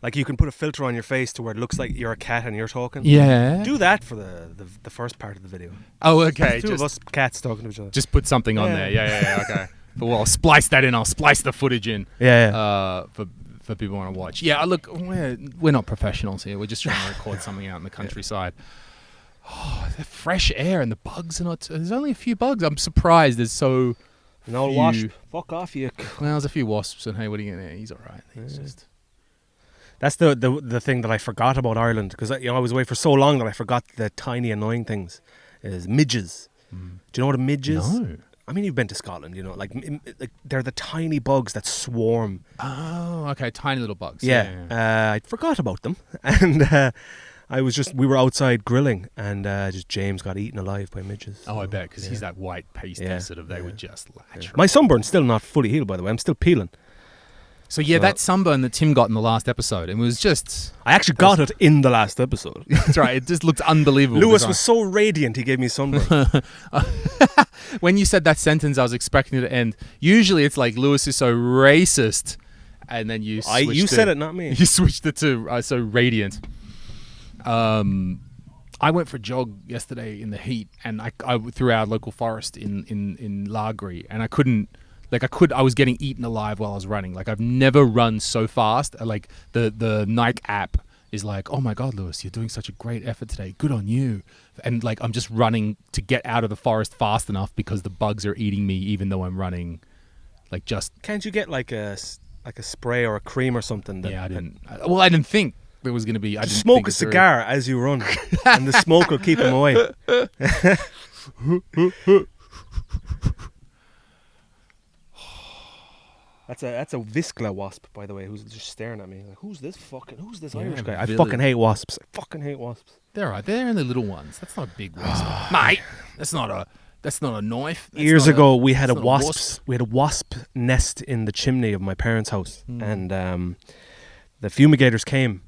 Like you can put a filter on your face to where it looks like you're a cat and you're talking. Yeah. Do that for the first part of the video. Oh, okay. Two of us cats talking to each other. Just put something on there. Yeah, okay. But I'll splice that in. I'll splice the footage in. Yeah. For people who want to watch. Yeah, look, we're not professionals here. We're just trying to record something out in the countryside. Oh, the fresh air and the bugs are not... There's only a few bugs. I'm surprised there's so An old wasp. Fuck off, you. Well, there's a few wasps, and hey, what are you gonna? He's all right. He's just. That's the thing that I forgot about Ireland, because I was away for so long that I forgot the tiny annoying things. Is midges. Do you know what a midge is? No. I mean, you've been to Scotland, like they're the tiny bugs that swarm. Oh, okay, tiny little bugs. Yeah. I forgot about them, and we were outside grilling, and just James got eaten alive by midges. Oh, I bet, because he's that white pasty sort of. They would just latch. Yeah. My sunburn's still not fully healed, by the way. I'm still peeling. So that sunburn that Tim got in the last episode, it was just... I actually got it in the last episode. That's right. It just looked unbelievable. Lewis was so radiant, he gave me sunburn. When you said that sentence, I was expecting it to end. Usually it's like, Lewis is so racist, and then you switched You said it, not me. You switched it to so radiant. I went for a jog yesterday in the heat, and I through our local forest in Lagree, and I couldn't... I was getting eaten alive while I was running. Like, I've never run so fast. Like, the Nike app is like, oh my God, Lewis, you're doing such a great effort today. Good on you. And like, I'm just running to get out of the forest fast enough because the bugs are eating me, even though I'm running. Like, just... Can't you get like a spray or a cream or something? I didn't. Well, I didn't think there was going to be... I didn't smoke a cigar as you run, and the smoke will keep them away. That's a Viscla wasp, by the way, who's just staring at me. Like, who's this Irish guy? I fucking hate wasps. They're right. They're only little ones. That's not a big wasp. Mate, that's not a knife. Years ago, we had a wasp nest in the chimney of my parents' house, and the fumigators came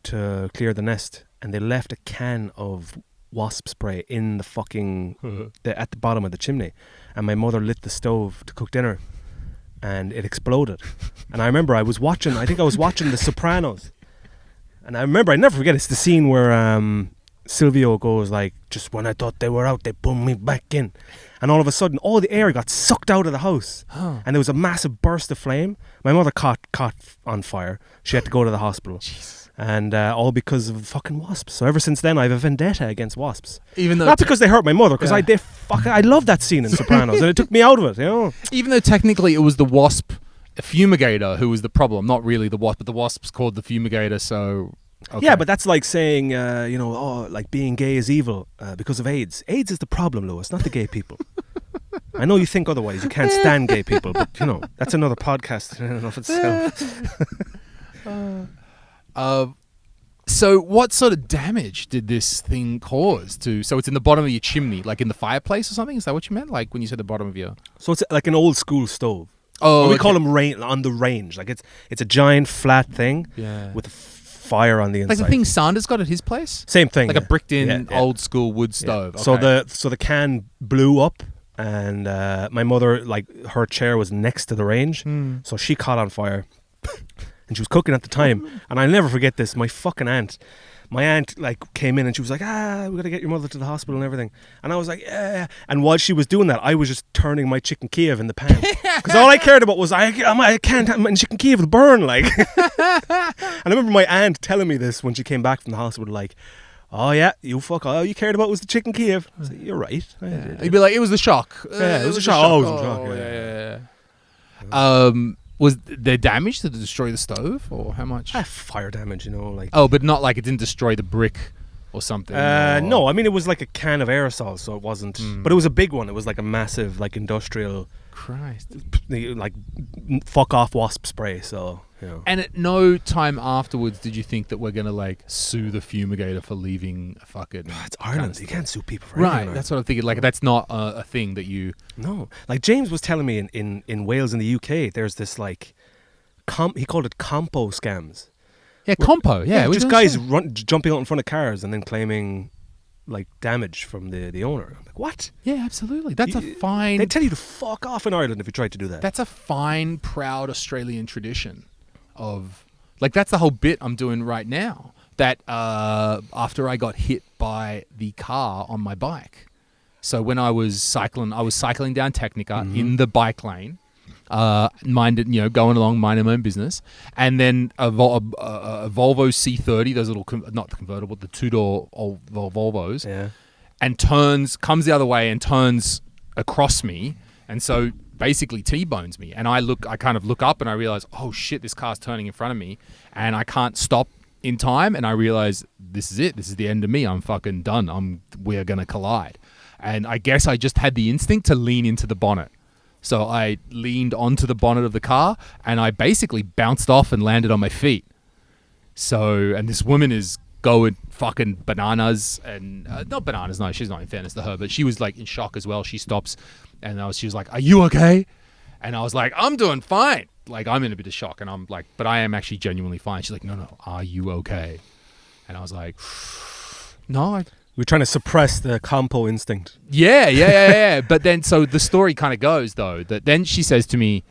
to clear the nest, and they left a can of wasp spray in the fucking at the bottom of the chimney, and my mother lit the stove to cook dinner, and it exploded. And I remember I was watching The Sopranos, and I never forget, it's the scene where Silvio goes like, just when I thought they were out, they pulled me back in, and all of a sudden all the air got sucked out of the house, and there was a massive burst of flame. My mother caught on fire. She had to go to the hospital. Jesus. And all because of fucking wasps. So ever since then, I have a vendetta agaest wasps. Even though not because they hurt my mother, because I love that scene in Sopranos, and it took me out of it. You know. Even though technically it was the wasp fumigator who was the problem, not really the wasp, but the wasp's called the fumigator. So okay. Yeah, but that's like saying, like being gay is evil because of AIDS. AIDS is the problem, Lewis, not the gay people. I know you think otherwise. You can't stand gay people, but that's another podcast in and of itself. So what sort of damage did this thing cause to... So it's in the bottom of your chimney, like in the fireplace or something? Is that what you meant? Like when you said the bottom of your... So it's like an old school stove. Oh, we call them on the range. Like it's a giant flat thing with a fire on the inside. Like the thing Sanders got at his place? Same thing. Like a bricked-in old school wood stove. Yeah. Okay. So the can blew up, and my mother, like, her chair was next to the range, so she caught on fire. And she was cooking at the time, and I'll never forget this. My aunt like came in and she was like, we gotta get your mother to the hospital and everything. And I was like, yeah. And while she was doing that, I was just turning my chicken Kiev in the pan, because all I cared about was I can't have my chicken Kiev will burn, like. And I remember my aunt telling me this when she came back from the hospital, like, oh yeah, all you cared about was the chicken Kiev. I was like, you're right. You'd be like, it was the shock. Yeah, it was a shock. Oh, it was a shock. Yeah. Was there damage to destroy the stove, or how much? Fire damage, like. Oh, but not like it didn't destroy the brick or something. No, I mean it was like a can of aerosol, so it wasn't. But it was a big one. It was like a massive, like, industrial. Christ. Like fuck off wasp spray. So. And at no time afterwards did you think that we're gonna like sue the fumigator for leaving a fucking... It's Ireland. You can't sue people for anything. Right, that's what I'm thinking. Like, that's not a thing that you... No. Like, James was telling me in Wales, in the UK, there's this like... he called it compo scams. Yeah, compo. Yeah. Just guys jumping out in front of cars and then claiming like damage from the owner. I'm like, what? Yeah, absolutely. That's a fine... They tell you to fuck off in Ireland if you tried to do that. That's a fine, proud Australian tradition. Of like, that's the whole bit I'm doing right now, that after I got hit by the car on my bike. So when I was cycling down Technica in the bike lane, going along, minding my own business, and then a Volvo C30, those little not the convertible, the two-door old Volvos, and comes the other way and turns across me, and so basically T-bones me. And I kind of look up and I realize, oh shit, this car's turning in front of me and I can't stop in time. And I realize this is it. This is the end of me. I'm fucking done. We're going to collide. And I guess I just had the instinct to lean into the bonnet. So I leaned onto the bonnet of the car and I basically bounced off and landed on my feet. So, and this woman is going fucking bananas and not bananas. No, she's not, in fairness to her, but she was like in shock as well. She stops and she was like, "Are you okay?" And I was like, "I'm doing fine." Like, I'm in a bit of shock and I'm like, "But I am actually genuinely fine." She's like, "No, are you okay?" And I was like, "No, we're trying to suppress the compo instinct." Yeah. But then, so the story kind of goes, though, that then she says to me,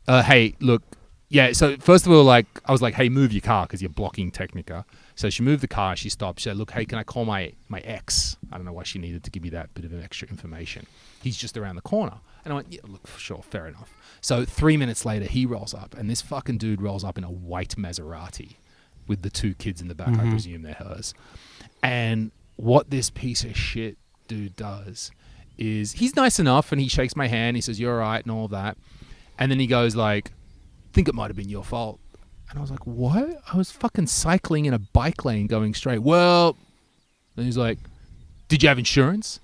"Hey, look, yeah." So first of all, like, I was like, "Hey, move your car because you're blocking Technica." So she moved the car. She stopped. She said, "Look, hey, can I call my ex?" I don't know why she needed to give me that bit of extra information. He's just around the corner. And I went, "Yeah, look, sure, fair enough." So 3 minutes later, he rolls up, and this fucking dude rolls up in a white Maserati with the 2 kids in the back. I presume they're hers. And what this piece of shit dude does is he's nice enough and he shakes my hand. He says, "You're all right," and all of that. And then he goes like, "Think it might have been your fault." And I was like, "What?" I was fucking cycling in a bike lane going straight. "Well," and he's like, "Did you have insurance?"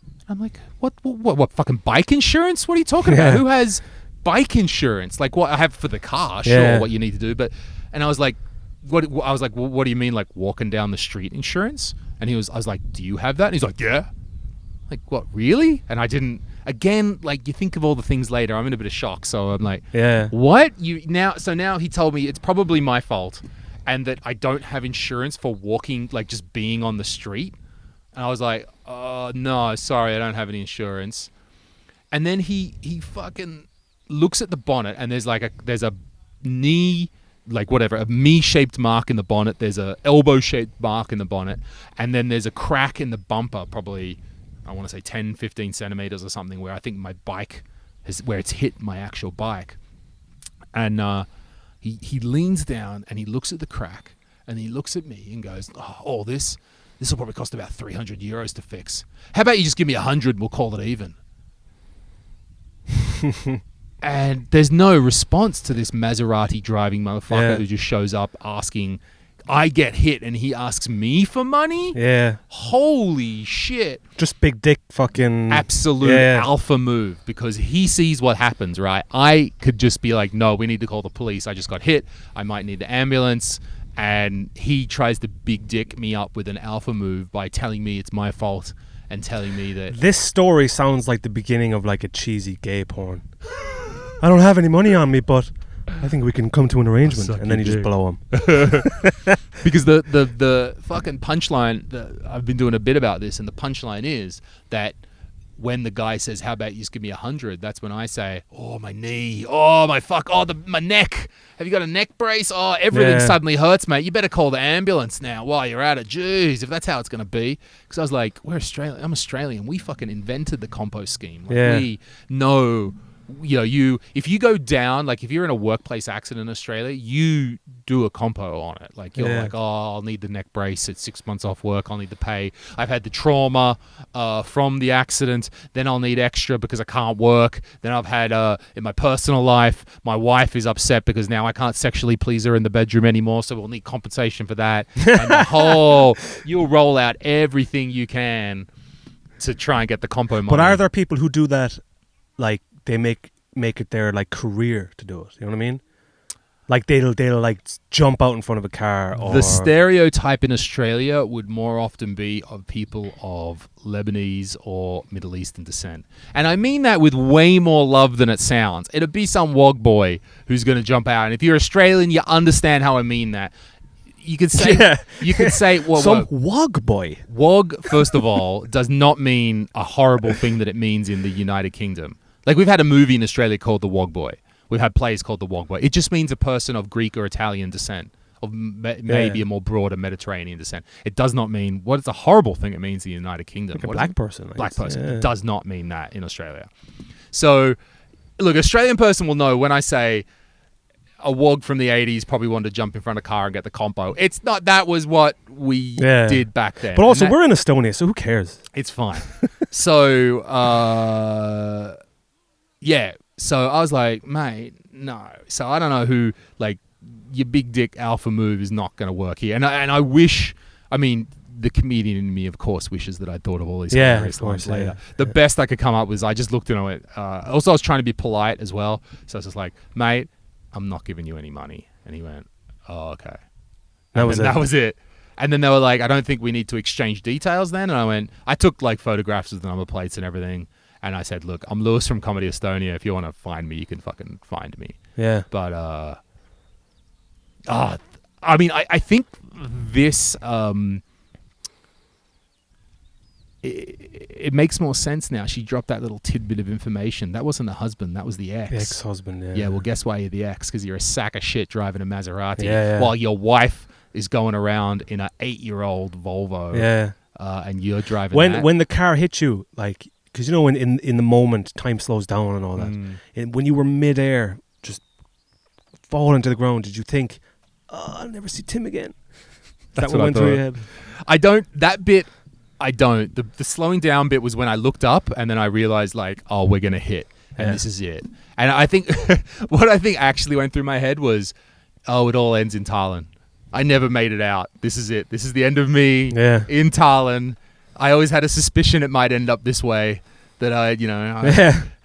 And I'm like, what fucking bike insurance? What are you talking about? Who has bike insurance? Like, what I have for the car, sure, what you need to do. But, and I was like, what do you mean, like walking down the street insurance? And I was like, "Do you have that?" And he's like, "Yeah." Like, "What, really?" And I didn't, again, like, you think of all the things later, I'm in a bit of shock. So I'm like, "What? So now he told me it's probably my fault and that I don't have insurance for walking, like just being on the street." And I was like, "Oh, no, sorry, I don't have any insurance." And then he fucking looks at the bonnet and there's a knee, like whatever, a me-shaped mark in the bonnet. There's a elbow-shaped mark in the bonnet. And then there's a crack in the bumper, probably, I want to say 10, 15 centimeters or something, where I think my bike where it's hit my actual bike. And he leans down and he looks at the crack and he looks at me and goes, "Oh, this will probably cost about 300 euros to fix. How about you just give me 100 and we'll call it even?" And there's no response to this Maserati driving motherfucker who just shows up asking. I get hit and he asks me for money? Yeah. Holy shit. Just big dick fucking... Absolute alpha move, because he sees what happens, right? I could just be like, "No, we need to call the police. I just got hit. I might need the ambulance." And he tries to big dick me up with an alpha move by telling me it's my fault and telling me that... This story sounds like the beginning of like a cheesy gay porn. "I don't have any money on me, but I think we can come to an arrangement." And then you just blow him. Because the fucking punchline, I've been doing a bit about this, and the punchline is that when the guy says, "How about you just give me 100?" that's when I say, "Oh, my knee. Oh, my fuck. Oh, my neck. Have you got a neck brace? Oh, everything suddenly hurts, mate. You better call the ambulance now while you're at it." Jeez, if that's how it's going to be. Because I was like, I'm Australian. We fucking invented the compost scheme. Like, we know... if you go down, like if you're in a workplace accident in Australia, you do a compo on it. Like you're like, "Oh, I'll need the neck brace. It's 6 months off work. I'll need to pay. I've had the trauma from the accident. Then I'll need extra because I can't work. Then I've had in my personal life, my wife is upset because now I can't sexually please her in the bedroom anymore. So we'll need compensation for that." And you'll roll out everything you can to try and get the compo money. But are there people who do that, like, they make it their like career to do it? You know what I mean? Like they'll like jump out in front of a car. Or... The stereotype in Australia would more often be of people of Lebanese or Middle Eastern descent. And I mean that with way more love than it sounds. It'd be some wog boy who's going to jump out. And if you're Australian, you understand how I mean that. You could say, well, some wog boy. Wog, first of all, does not mean a horrible thing that it means in the United Kingdom. Like, we've had a movie in Australia called The Wog Boy. We've had plays called The Wog Boy. It just means a person of Greek or Italian descent, of maybe a more broader Mediterranean descent. It does not mean what it's a horrible thing it means in the United Kingdom. Like a black person. Black person. It does not mean that in Australia. So, look, Australian person will know when I say a wog from the 80s probably wanted to jump in front of a car and get the compo. It's not, that was what we did back then. But also, we're in Estonia, so who cares? It's fine. So, yeah. So I was like, mate, no. So I don't know who, like, your big dick alpha move is not going to work here. And I wish, I mean, the comedian in me, of course, wishes that I'd thought of all these hilarious lines later. The best I could come up was I just looked and I went, also I was trying to be polite as well. So I was just like, mate, I'm not giving you any money. And he went, oh, okay. That was it. And then they were like, I don't think we need to exchange details then. And I went, I took like photographs of the number plates and everything. And I said, look, I'm Lewis from Comedy Estonia. If you want to find me, you can fucking find me. Yeah. But, I mean, I think this, it makes more sense now. She dropped that little tidbit of information. That wasn't the husband. That was the ex. The ex-husband, yeah. Yeah, well, guess why you're the ex? Because you're a sack of shit driving a Maserati while your wife is going around in an 8-year-old Volvo. Yeah. And you're driving when the car hit you, like, because you know in the moment time slows down and all that. And when you were midair, just falling to the ground, did you think, oh, I'll never see Tim again? That's what went through your head? I don't. That bit, I don't. The slowing down bit was when I looked up and then I realized, like, oh, we're going to hit. And this is it. And I think what I think actually went through my head was, oh, it all ends in Tallinn. I never made it out. This is it. This is the end of me in Tallinn. I always had a suspicion it might end up this way. That I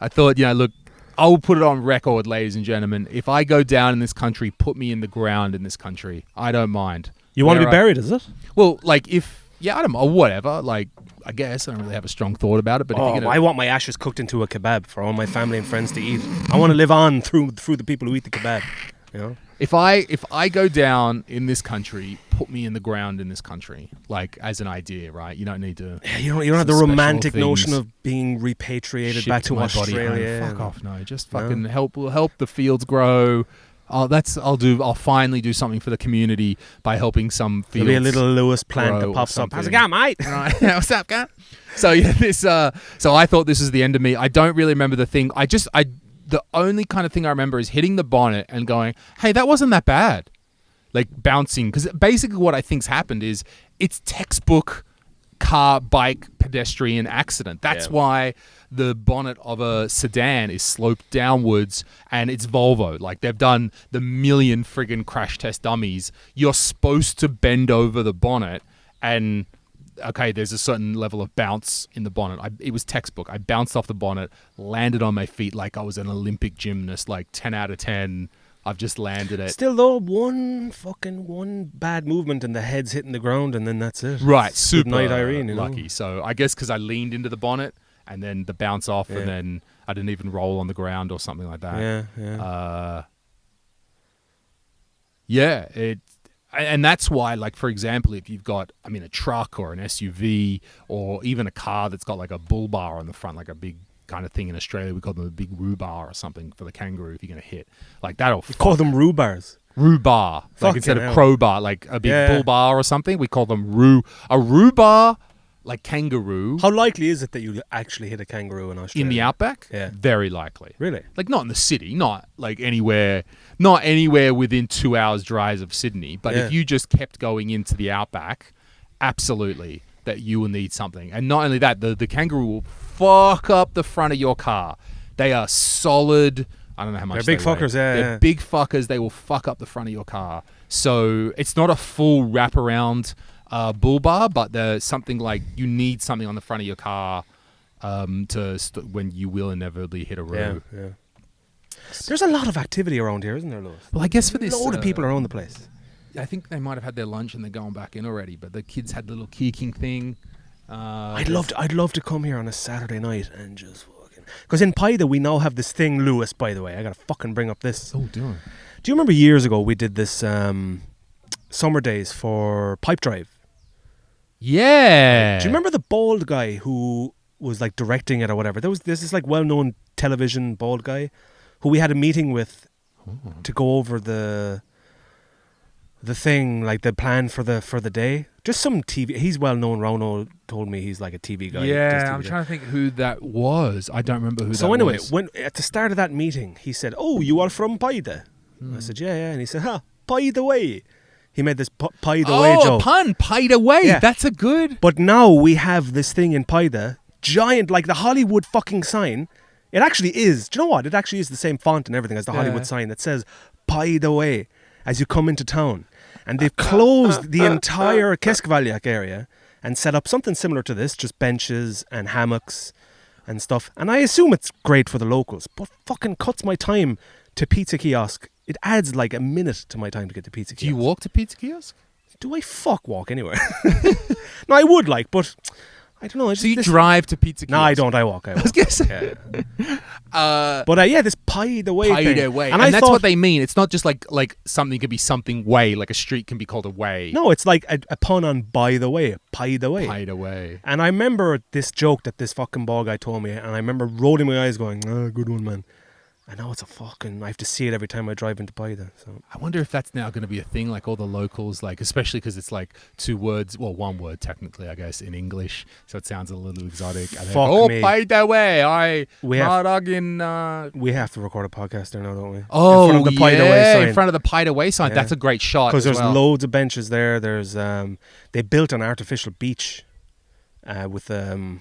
thought, look, I'll put it on record, ladies and gentlemen. If I go down in this country, put me in the ground in this country. I don't mind. You want to be buried, is it? Well, like I don't know, whatever. Like, I guess I don't really have a strong thought about it. But I want my ashes cooked into a kebab for all my family and friends to eat. I want to live on through the people who eat the kebab. You know. If I go down in this country, put me in the ground in this country, like as an idea, right? You don't need to. Yeah, you don't have the romantic notion of being repatriated back to Australia. Fuck off, no. Just fucking help the fields grow. I'll finally do something for the community by helping some fields. There'll be a little Lewis plant that pops up. How's it going, mate? What's up, guy? So yeah, so I thought this was the end of me. I don't really remember the thing. The only kind of thing I remember is hitting the bonnet and going, hey, that wasn't that bad. Like bouncing. Because basically what I think's happened is it's textbook car, bike, pedestrian accident. That's why the bonnet of a sedan is sloped downwards and it's Volvo. Like they've done the million friggin' crash test dummies. You're supposed to bend over the bonnet and... okay, there's a certain level of bounce in the bonnet. It was textbook. I bounced off the bonnet, landed on my feet like I was an Olympic gymnast, like 10 out of 10. I've just landed it. Still though, one bad movement and the head's hitting the ground and then that's it. Right, super good night, Irene. Lucky. So I guess because I leaned into the bonnet and then the bounce off and then I didn't even roll on the ground or something like that. And that's why, like, for example, if you've got, a truck or an SUV or even a car that's got like a bull bar on the front, like a big kind of thing in Australia, we call them a big rhubar or something for the kangaroo if you're going to hit. Like that'll... We call them rhubars. Rhubar. Like instead of crowbar, like a big bull bar or something, we call them a rhubar, like kangaroo. How likely is it that you actually hit a kangaroo in Australia? In the outback? Yeah. Very likely. Really? Like not in the city, not like anywhere within 2 hours drive of Sydney. But if you just kept going into the outback, absolutely that you will need something. And not only that, the kangaroo will fuck up the front of your car. They are solid. I don't know how much they're big fuckers. They're big fuckers. They will fuck up the front of your car. So it's not a full wraparound bull bar, but there's something like you need something on the front of your car when you will inevitably hit a road. Yeah. There's a lot of activity around here, isn't there, Lewis? Well, I guess for this... a load of people around the place. I think they might have had their lunch and they're going back in already, but the kids had the little kicking thing. I'd love to come here on a Saturday night and just fucking... Because in Paida we now have this thing, Lewis, by the way. I got to fucking bring up this. Oh, do it. Do you remember years ago we did this summer days for Pipe Drive? Yeah. Do you remember the bald guy who was like directing it or whatever? There's this like well-known television bald guy who we had a meeting with to go over the thing, like the plan for the day. Just some TV. He's well known. Rauno told me he's like a TV guy. Yeah, I'm trying to think who that was. I don't remember who that was. So anyway, when at the start of that meeting, he said, "Oh, you are from Paida?" I said, "Yeah." And he said, Paida Way. He made this Paida Way joke. Oh, a pun. Paida Way. Yeah. That's a good... But now we have this thing in Paida, giant, like the Hollywood fucking sign. It actually is. Do you know what? It actually is the same font and everything as the Hollywood sign that says "By the way" as you come into town. And they've closed the entire Keskvalliak area and set up something similar to this, just benches and hammocks and stuff. And I assume it's great for the locals, but fucking cuts my time to pizza kiosk. It adds like a minute to my time to get to pizza kiosk. Do you walk to pizza kiosk? Do I walk anywhere? No, I would like, but I don't know. So you drive to pizza kiosk? No, I don't. I walk. I was going to say. But this pie the way thing. The way. And that's what they mean. It's not just like something could be something way, like a street can be called a way. No, it's like a pun on by the way, pie the way. Pie the way. And I remember this joke that this fucking ball guy told me, and I remember rolling my eyes going, good one, man. I know it's I have to see it every time I drive into Paida. So I wonder if that's now going to be a thing, like all the locals, like especially because it's like two words, well, one word technically, I guess, in English, so it sounds a little exotic. Fuck me. Paida way, we have to record a podcast there now, don't we? Oh, in front of the Paida way sign. In front of the Paida way sign. That's a great shot. Because there's loads of benches there. There's they built an artificial beach with a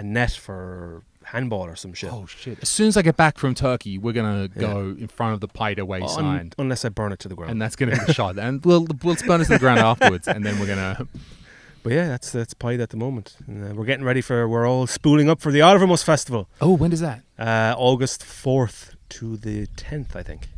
net for handball or some shit. Oh shit. As soon as I get back from Turkey, we're going to go in front of the Paida way sign. Unless I burn it to the ground. And that's going to be the shot. And we'll burn it to the ground afterwards, and then we're going to... But yeah, that's Paida at the moment. And, we're getting ready we're all spooling up for the Ardvermus Festival. Oh, when is that? August 4th to the 10th, I think.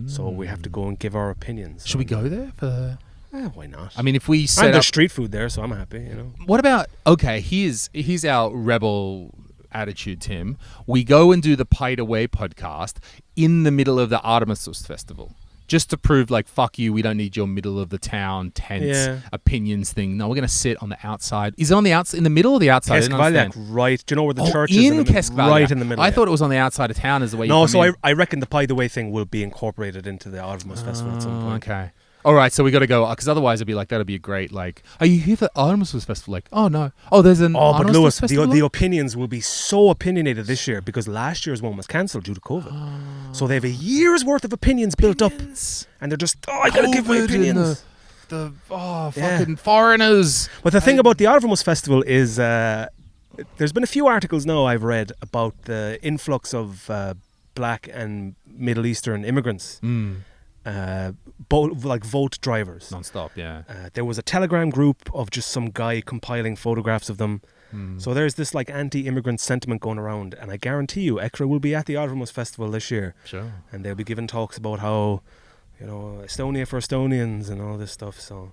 So we have to go and give our opinions. Should we go there for... why not? I mean, if we set and up... there's street food there, so I'm happy, you know. What about... Okay, here's our rebel attitude, Tim. We go and do the Paida Way podcast in the middle of the Ardvermus Festival. Just to prove, like, fuck you, we don't need your middle of the town tense opinions thing. No, we're going to sit on the outside. Is it on the outside, in the middle or the outside? Keskvalliak, right. Do you know where the church is? In Keskvalliak. Right in the middle. I thought it was on the outside of town as the way No, you so I reckon the Paida Way thing will be incorporated into the Ardvermus Festival at some point. Okay. All right, so we got to go, because otherwise it'd be like, that'd be a great, like, are you here for the Ardvermus Festival? Like, oh, no. Oh, there's an but Lewis, Festival? the opinions will be so opinionated this year because last year's one was cancelled due to COVID. So they have a year's worth of opinions built up. And they're just, I got to give my opinions. Fucking foreigners. But the thing about the Ardvermus Festival is there's been a few articles now I've read about the influx of black and Middle Eastern immigrants. Like Volt drivers. Non-stop, yeah. There was a Telegram group of just some guy compiling photographs of them. So there's this like anti-immigrant sentiment going around, and I guarantee you ECRA will be at the Ardvermus Festival this year. Sure. And they'll be giving talks about how, you know, Estonia for Estonians and all this stuff, so...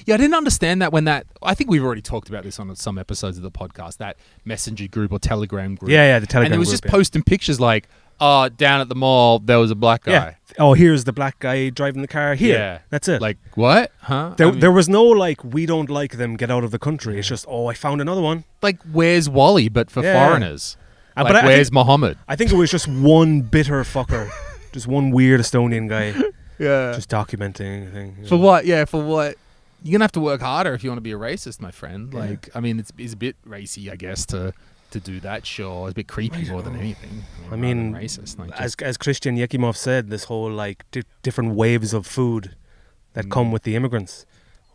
Yeah, I didn't understand that I think we've already talked about this on some episodes of the podcast, that messenger group or Telegram group. Yeah, the Telegram group. And it was just posting pictures like, down at the mall, there was a black guy. Yeah. Oh, here's the black guy driving the car here. Yeah. That's it. Like, what? Huh? There was no, like, we don't like them, get out of the country. It's just, I found another one. Like, where's Wally, but for foreigners? Like, where's Mohammed? I think it was just one bitter fucker. Just one weird Estonian guy. Yeah. Just documenting anything. For what? Yeah, for what? You're going to have to work harder if you want to be a racist, my friend. Yeah. Like, I mean, it's a bit racy, I guess, to do that, sure. It's a bit creepy more than anything. I mean, racist. Like as Christian Yekimov said, this whole like different waves of food that come with the immigrants.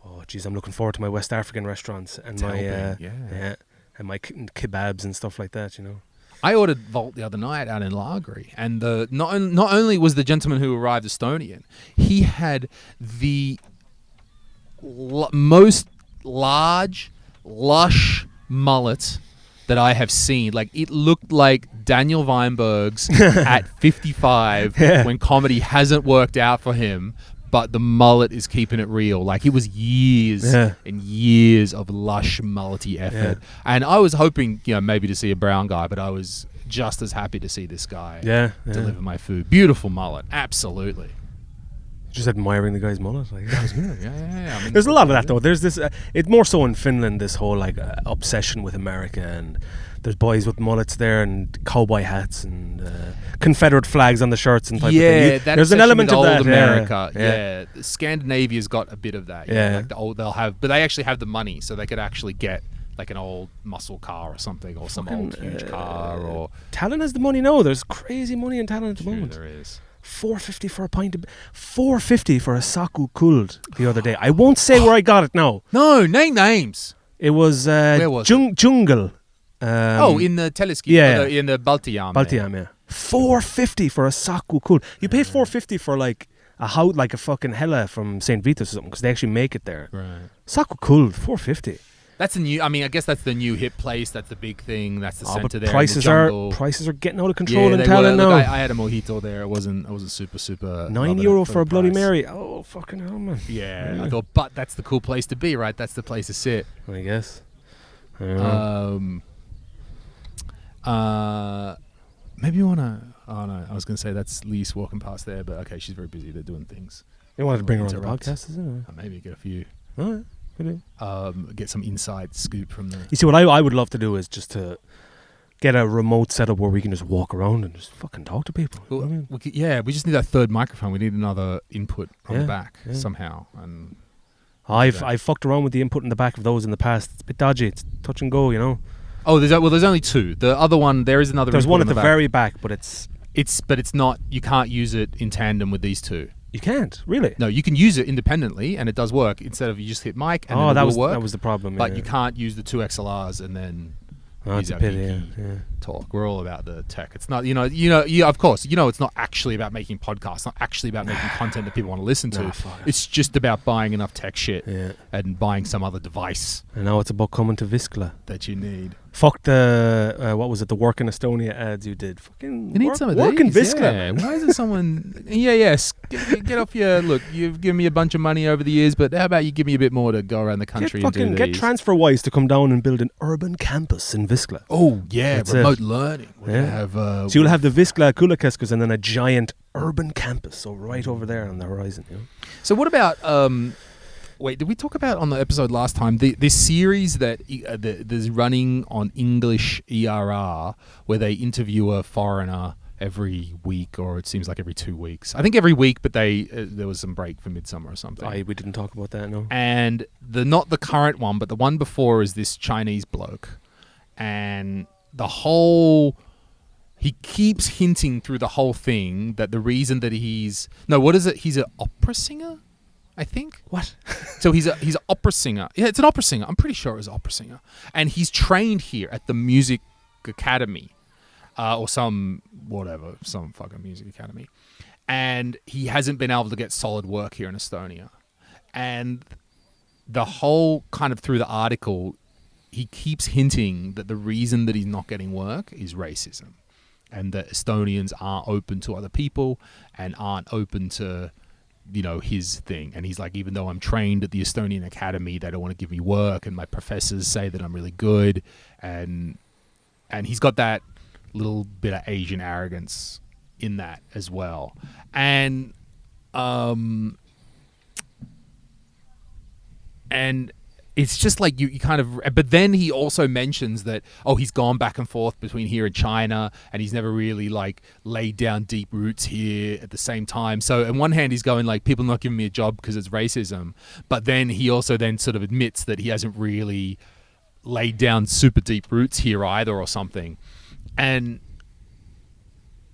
Oh, geez, I'm looking forward to my West African restaurants and my and my kebabs and stuff like that. You know, I ordered Volt the other night out in Lagree, and not only was the gentleman who arrived Estonian, he had the most large, lush mullet that I have seen. Like, it looked like Daniel Weinberg's at 55 when comedy hasn't worked out for him, but the mullet is keeping it real. Like, it was years and years of lush mullety effort. And I was hoping, maybe to see a brown guy, but I was just as happy to see this guy deliver my food. Beautiful mullet, absolutely. Just admiring the guy's mullet. Like. That was good. Yeah. I mean, there's a lot of that though. There's this. It's more so in Finland. This whole like obsession with America, and there's boys with mullets there and cowboy hats and Confederate flags on the shirts and type of thing. There's an element of that. America. Yeah. Scandinavia's got a bit of that. Like they'll have, but they actually have the money, so they could actually get like an old muscle car or something, or some old huge car. Or Tallinn has the money now. There's crazy money in Tallinn at the moment. There is. $4.50 for a pint of... $4.50 for a Saku Kult the other day. I won't say where I got it now. No, name names. It was... Where was Jungle. In the teleski. Yeah. In the Baltiam. Baltiam, yeah. $450 for a Saku Cool. You pay $450 for like a house, like a fucking Hella from St. Vitus or something, because they actually make it there. Right. Saku Cool, $450. That's the new. I mean, I guess that's the new hip place. That's the big thing. That's the center there. Prices are getting out of control in they Tallinn were. now. Look, I had a mojito there. I wasn't super. €9 for a Bloody Mary. Oh fucking hell, man. Yeah, I thought, but that's the cool place to be, right? That's the place to sit. I guess. Maybe you wanna. Oh no, I was gonna say that's Lise walking past there, but okay, she's very busy. They're doing things. They wanted to bring her on the podcast, isn't it? Maybe get a few. All right. Get some inside scoop from the. You see, what I would love to do is just to get a remote setup where we can just walk around and just fucking talk to people. Well, we just need that third microphone. We need another input on the back somehow. And I've fucked around with the input in the back of those in the past. It's a bit dodgy. It's touch and go, you know. Oh, there's only two. The other one, there is another. There's one at the very back, but it's not. You can't use it in tandem with these two. You can't, really? No, you can use it independently, and it does work. Instead of you just hit mic, and then it will work. That was the problem. But you can't use the two XLRs and then use a pity. Yeah. Talk. We're all about the tech. It's not, of course, it's not actually about making podcasts. It's not actually about making content that people want to listen to. It's just about buying enough tech shit and buying some other device. And now it's about coming to Viskla that you need. Fuck the what was it? The Work in Estonia ads you did. Fucking you need some of Work in Viskla. Yeah. Why isn't someone? Yes. Get off your look. You've given me a bunch of money over the years, but how about you give me a bit more to go around the country and do these? Get TransferWise to come down and build an urban campus in Viskla. Oh yeah, remote learning. So you'll have the Viskla Kulakeskus and then a giant urban campus, so right over there on the horizon. You know? So what about? Wait, did we talk about on the episode last time this series that there's running on English ERR where they interview a foreigner every week, or it seems like every 2 weeks. I think every week, but there was some break for midsummer or something. We didn't talk about that, no. And not the current one, but the one before is this Chinese bloke, and he keeps hinting through the whole thing that the reason that he's an opera singer, I think. What? So he's an opera singer. Yeah, it's an opera singer. I'm pretty sure it was an opera singer. And he's trained here at the Music Academy, or some fucking music academy. And he hasn't been able to get solid work here in Estonia. And the whole kind of through the article, he keeps hinting that the reason that he's not getting work is racism. And that Estonians aren't open to other people and aren't open to, his thing. And he's like, even though I'm trained at the Estonian Academy, they don't want to give me work, and my professors say that I'm really good. And he's got that little bit of Asian arrogance in that as well. And it's just like you kind of, but then he also mentions that, he's gone back and forth between here and China, and he's never really like laid down deep roots here at the same time. So on one hand, he's going like, people not giving me a job because it's racism. But then he also then sort of admits that he hasn't really laid down super deep roots here either or something. And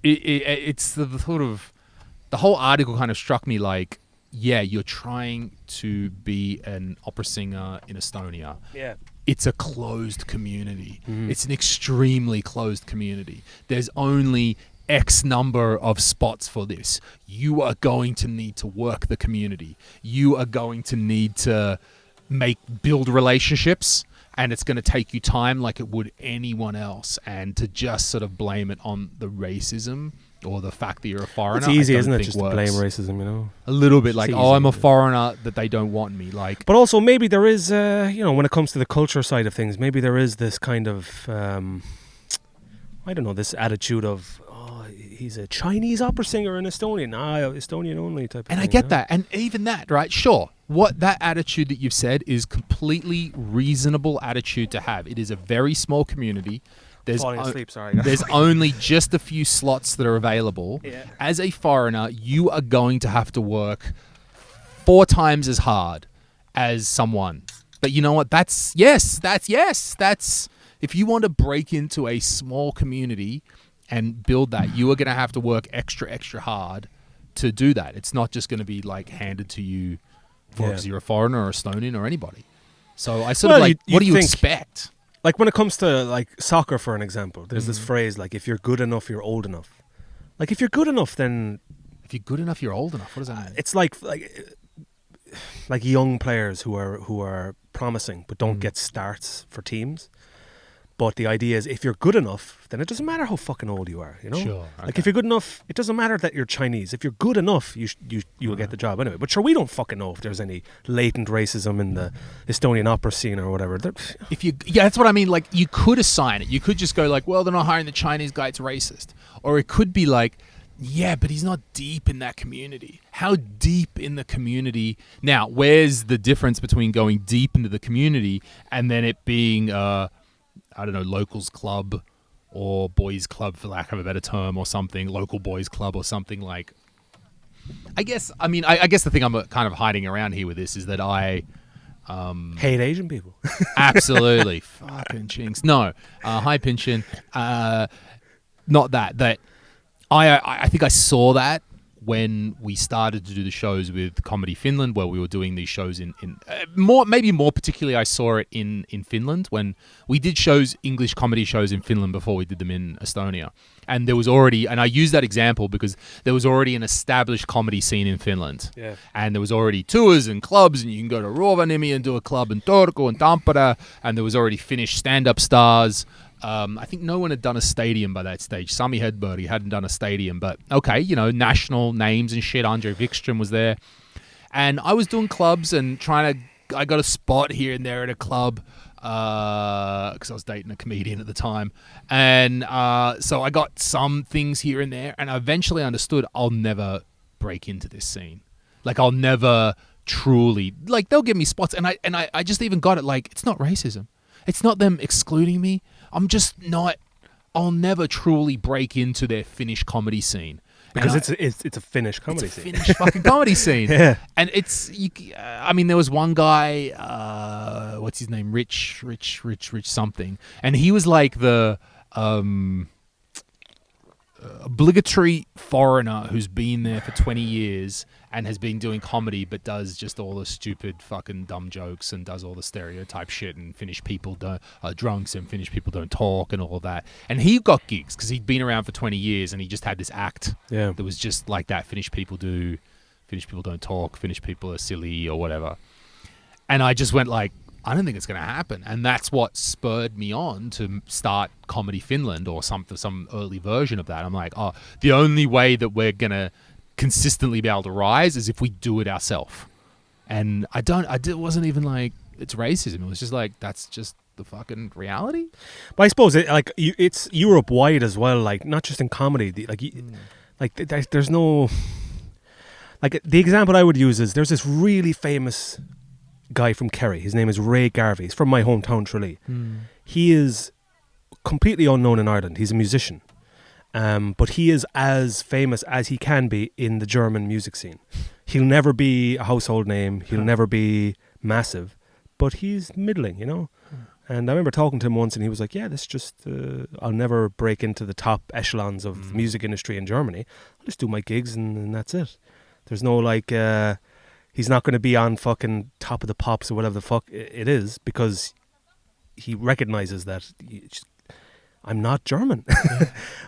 it's the sort of, the whole article kind of struck me like, yeah, you're trying to be an opera singer in Estonia. Yeah. It's a closed community. It's an extremely closed community. There's only X number of spots for this. You are going to need to work the community. You are going to need to build relationships, and it's going to take you time like it would anyone else. And to just sort of blame it on the racism or the fact that you're a foreigner. It's easy, isn't it, just to blame racism, A little bit like, I'm a foreigner, that they don't want me. Like, but also maybe there is, when it comes to the culture side of things, maybe there is this kind of, I don't know, this attitude of, he's a Chinese opera singer in Estonia. Estonian only type of thing. And I get that. And even that, right? Sure. That attitude that you've said is completely reasonable attitude to have. It is a very small community. There's only just a few slots that are available. Yeah. As a foreigner, you are going to have to work 4 times as hard as someone. But you know what? That's if you want to break into a small community and build that, you are going to have to work extra hard to do that. It's not just going to be like handed to you because you're a foreigner or Estonian or anybody. So I sort of like, what do you expect? like when it comes to like soccer, for an example, there's this phrase like, if you're good enough, you're old enough. Like if you're good enough, then if you're good enough, you're old enough. What does that mean? It's like young players who are promising but don't get starts for teams. But the idea is, if you're good enough, then it doesn't matter how fucking old you are, you know? Sure. Okay. Like, if you're good enough, it doesn't matter that you're Chinese. If you're good enough, you'll get the job anyway. But sure, we don't fucking know if there's any latent racism in the Estonian opera scene or whatever. Yeah, that's what I mean. Like, you could assign it. You could just go like, well, they're not hiring the Chinese guy, it's racist. Or it could be like, yeah, but he's not deep in that community. How deep in the community? Now, where's the difference between going deep into the community and then it being I don't know, locals club or boys club, for lack of a better term, or something, local boys club or something like. I guess the thing I'm kind of hiding around here with this is that I hate Asian people. Absolutely. Fucking chinks. No. Hi, Pinchin. Not that. That I think I saw that when we started to do the shows with Comedy Finland, where we were doing these shows in more particularly, I saw it in Finland when we did English comedy shows in Finland before we did them in Estonia. And there was already, and I use that example because there was already an established comedy scene in Finland. Yeah. And there was already tours and clubs, and you can go to Rovaniemi and do a club in Turku and Tampere, and there was already Finnish stand-up stars. I think no one had done a stadium by that stage. Sami Hedberg hadn't done a stadium, but okay, you know, national names and shit. Andre Wikström was there. And I was doing clubs and I got a spot here and there at a club because I was dating a comedian at the time. And so I got some things here and there, and I eventually understood I'll never break into this scene. Like, I'll never truly, like, they'll give me spots, and I just even got it, like, it's not racism. It's not them excluding me. I'm just not. I'll never truly break into their Finnish comedy scene because it's a Finnish comedy scene. Finnish fucking comedy scene. Yeah. And I mean, there was one guy. What's his name? Rich something. And he was like the obligatory foreigner who's been there for 20 years and has been doing comedy, but does just all the stupid fucking dumb jokes and does all the stereotype shit, and Finnish people are drunks and Finnish people don't talk and all that. And he got gigs because he'd been around for 20 years and he just had this act that was just like that. Finnish people don't talk, Finnish people are silly or whatever. And I just went like, I don't think it's going to happen. And that's what spurred me on to start Comedy Finland or some early version of that. I'm like, oh, the only way that we're going to consistently be able to rise is if we do it ourselves. And it wasn't even like it's racism. It was just like, that's just the fucking reality. But I suppose it's Europe wide as well, like not just in comedy. There's no, like, the example I would use is there's this really famous guy from Kerry. His name is Ray Garvey. He's from my hometown, Tralee. He is completely unknown in Ireland. He's a musician. But he is as famous as he can be in the German music scene. He'll never be a household name. He'll never be massive, but he's middling, you know? And I remember talking to him once and he was like, yeah, this just, I'll never break into the top echelons of the music industry in Germany. I'll just do my gigs and that's it. There's no like, he's not going to be on fucking Top of the Pops or whatever the fuck it is, because he recognizes that I'm not German.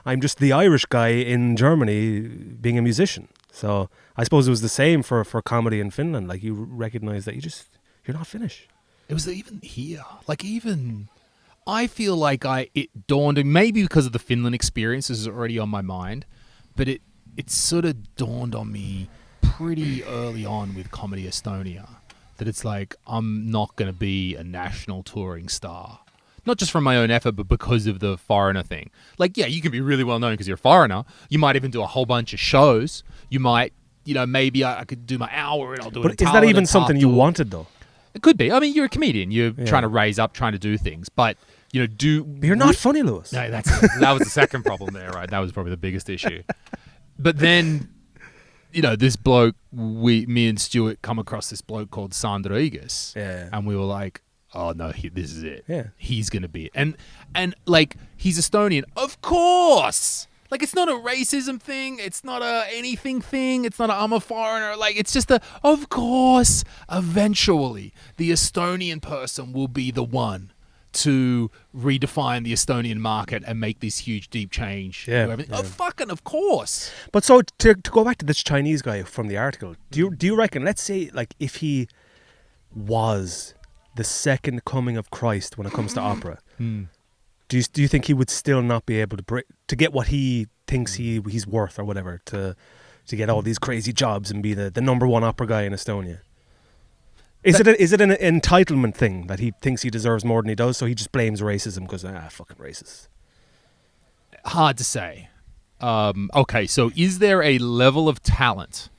I'm just the Irish guy in Germany being a musician. So I suppose it was the same for comedy in Finland. Like, you recognize that you're not Finnish. It was even here. Like, even I feel like it dawned on, maybe because of the Finland experience, this is already on my mind, but it sort of dawned on me pretty early on with Comedy Estonia that it's like, I'm not going to be a national touring star. Not just from my own effort, but because of the foreigner thing. Like, yeah, you can be really well known because you're a foreigner. You might even do a whole bunch of shows. You might, you know, maybe I could do my hour and I'll do it. But is that even something you wanted, though? It could be. I mean, you're a comedian. You're trying to raise up, trying to do things. But, you know, But you're not funny, Lewis. No, that was the second problem there, right? That was probably the biggest issue. But then, you know, this bloke, me and Stuart come across this bloke called Sandrigas. Yeah. And we were like, oh no, this is it. Yeah. He's gonna be it. And like, he's Estonian, of course. Like, it's not a racism thing. It's not a anything thing. It's not a I'm a foreigner. Like, it's just of course, eventually the Estonian person will be the one to redefine the Estonian market and make this huge, deep change. Yeah, to everything. yeah. Oh, fucking of course. But so to go back to this Chinese guy from the article, do you reckon? Let's say like if he was the second coming of Christ when it comes to opera, do you think he would still not be able to get what he thinks he's worth or whatever to get all these crazy jobs and be the number one opera guy in Estonia? Is it an entitlement thing that he thinks he deserves more than he does, so he just blames racism because fucking racist? Hard to say. Okay, so is there a level of talent?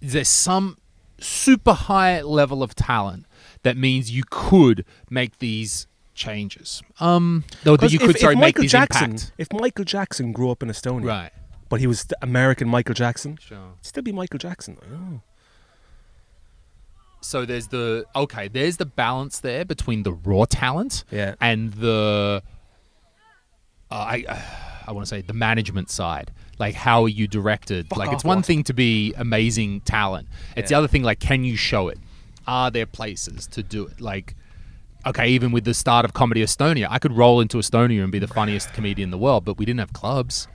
Is there some super high level of talent that means you could make these changes? That you could make these impact. If Michael Jackson grew up in Estonia, Right. but he was American Michael Jackson, Sure. it'd still be Michael Jackson. Oh. So there's the balance there between the raw talent Yeah. and the I want to say the management side. Like, how are you directed? Fuck like, off, it's one Ross. thing to be amazing talent. It's the other thing, like, can you show it? Are there places to do it? Like, okay, even with the start of Comedy Estonia, I could roll into Estonia and be the funniest comedian in the world, but we didn't have clubs.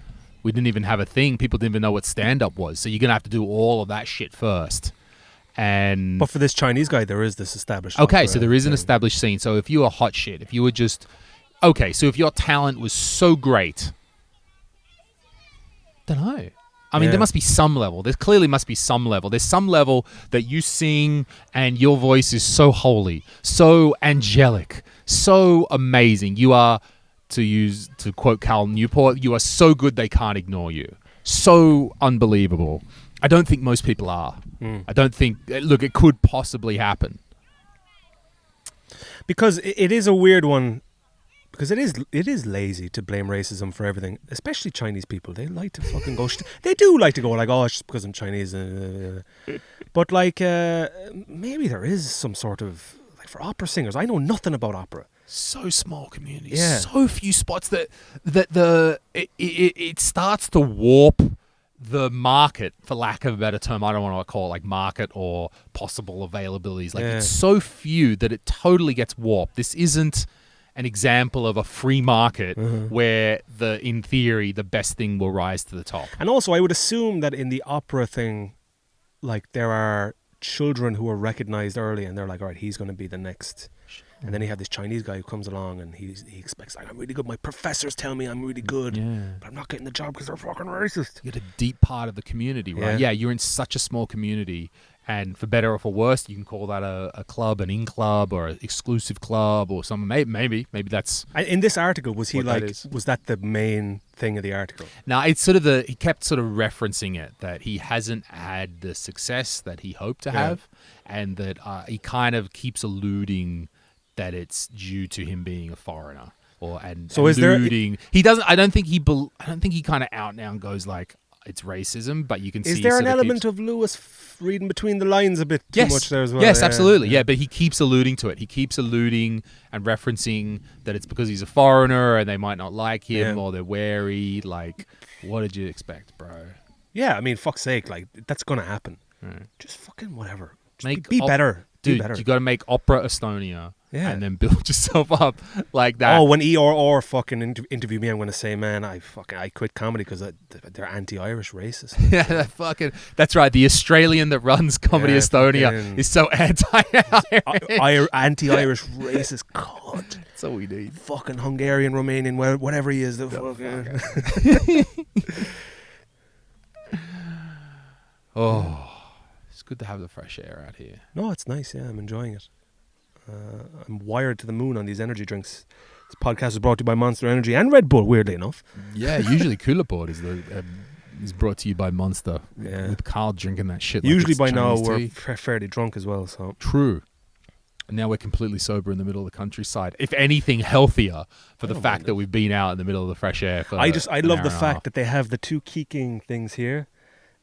We didn't even have a thing. People didn't even know what stand-up was. So you're going to have to do all of that shit first. And But for this Chinese guy, there is this established. okay, opera so there is an thing. established scene. So if you were hot shit, if you were just okay, so if your talent was so great, don't know. I mean, Yeah. there must be some level. There clearly must be some level. There's some level that you sing and your voice is so holy, so angelic, so amazing. You are, to quote Cal Newport, you are so good they can't ignore you. So unbelievable. I don't think most people are. I don't think. Look, it could possibly happen. Because it is a weird one. Because it is lazy to blame racism for everything, especially Chinese people. They like to fucking go. They do like to go like, oh, it's just because I'm Chinese. But like, maybe there is some sort of like for opera singers. I know nothing about opera. So small communities, Yeah. so few spots that it starts to warp the market, for lack of a better term. I don't want to call it like market or possible availabilities. Like, it's so few that it totally gets warped. This isn't an example of a free market where in theory, the best thing will rise to the top. And also, I would assume that in the opera thing, like there are children who are recognized early, and they're like, all right, he's going to be the next. And then you have this Chinese guy who comes along and he expects, like, I'm really good. My professors tell me I'm really good, but I'm not getting the job because they're fucking racist. You get a deep part of the community, right? Yeah, you're in such a small community, and for better or for worse, you can call that a club, an in-club, or an exclusive club, or something. Maybe that's... In this article, was he what that like, is. was that the main thing of the article? Now, it's sort of he kept sort of referencing it, that he hasn't had the success that he hoped to have, and that he kind of keeps alluding that it's due to him being a foreigner, So is there- alluding. He doesn't. I don't think he kind of out now and goes like it's racism, but you can see. Is there an sort of element keeps- of Lewis reading between the lines a bit too much there as well? Yes, Yeah, absolutely. yeah. Yeah, but he keeps alluding to it. He keeps alluding and referencing that it's because he's a foreigner and they might not like him Yeah. or they're wary. Like, what did you expect, bro? Yeah, I mean, fuck's sake, like that's gonna happen. Right. Just fucking whatever. Just Make be better, be Dude, better. you got to make Opera Estonia Yeah. and then build yourself up like that. Oh, when ERR fucking interview me, I'm gonna say, man, I quit comedy because they're anti-Irish racist. Yeah, that's right. The Australian that runs Comedy Yeah, Estonia fucking- is so anti-Irish. Anti-Irish racist. God, That's all we need. fucking Hungarian, Romanian, whatever he is. The fucking Oh, it's good to have the fresh air out here. No, it's nice. Yeah, I'm enjoying it. I'm wired to the moon on these energy drinks. This podcast is brought to you by Monster Energy and Red Bull. Weirdly enough. Yeah, usually Cooler Board is brought to you by Monster. Yeah. With Carl drinking that shit. Like Usually it's by now Chinese we're tea. fairly drunk as well. So True. And now we're completely sober in the middle of the countryside. If anything, healthier for the don't fact mind that we've been out in the middle of the fresh air. For I an love hour the and a fact half. that they have the two Keeking things here,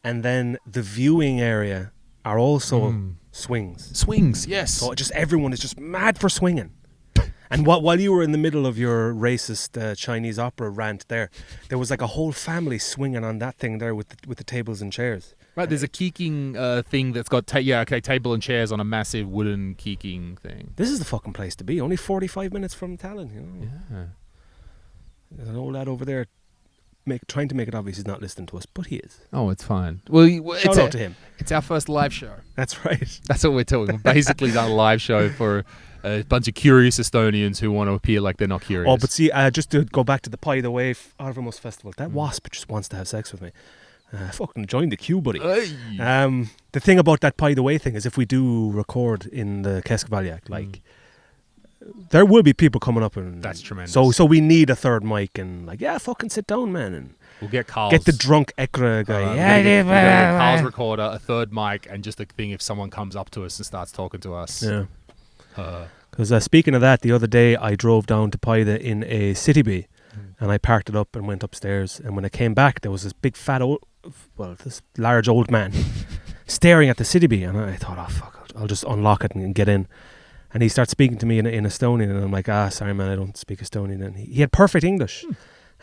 and then the viewing area are also swings. Swings, yes. So just everyone is just mad for swinging. And while you were in the middle of your racist Chinese opera rant there was like a whole family swinging on that thing there with the tables and chairs. Right, there's a keeking thing that's got table and chairs on a massive wooden keking thing. This is the fucking place to be. Only 45 minutes from Tallinn, you know. Yeah. There's an old lad over there trying to make it obvious he's not listening to us, but he is. Oh, it's fine. Well, Shout out to him. It's our first live show. That's right. That's what we're doing. We're basically done a live show for a bunch of curious Estonians who want to appear like they're not curious. Oh, but see, just to go back to the Pie the Way Arvamos Festival, that wasp just wants to have sex with me. Fucking join the queue, buddy. The thing about that Pie the Way thing is if we do record in the Keskvalyak, like, there will be people coming up and... That's tremendous. So we need a third mic and like, yeah, fucking sit down, man. And we'll get Carl's... Get the drunk Ekra guy. Carl's recorder, a third mic, and just a thing if someone comes up to us and starts talking to us. Yeah. Because speaking of that, the other day I drove down to Paida in a City Bee and I parked it up and went upstairs. And when I came back, there was this big fat this large old man staring at the City Bee. And I thought, oh, fuck, I'll just unlock it and get in. And he starts speaking to me in Estonian. And I'm like, sorry, man, I don't speak Estonian. And he had perfect English.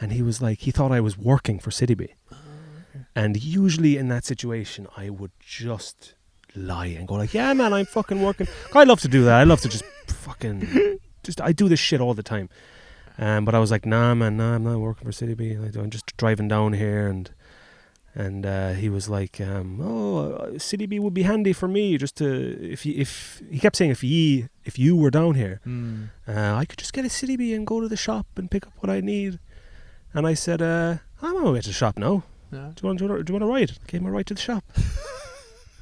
And he was like, he thought I was working for City Bee. And usually in that situation, I would just lie and go like, yeah, man, I'm fucking working. I love to do that. I love to just fucking I do this shit all the time. But I was like, nah, man, I'm not working for City Bee. I'm just driving down here. And he was like, City Bee would be handy for me just to, if he kept saying if you were down here, I could just get a City Bee and go to the shop and pick up what I need. And I said, I'm on my way to the shop now. Yeah. Do you want to ride? Gave him a ride to the shop.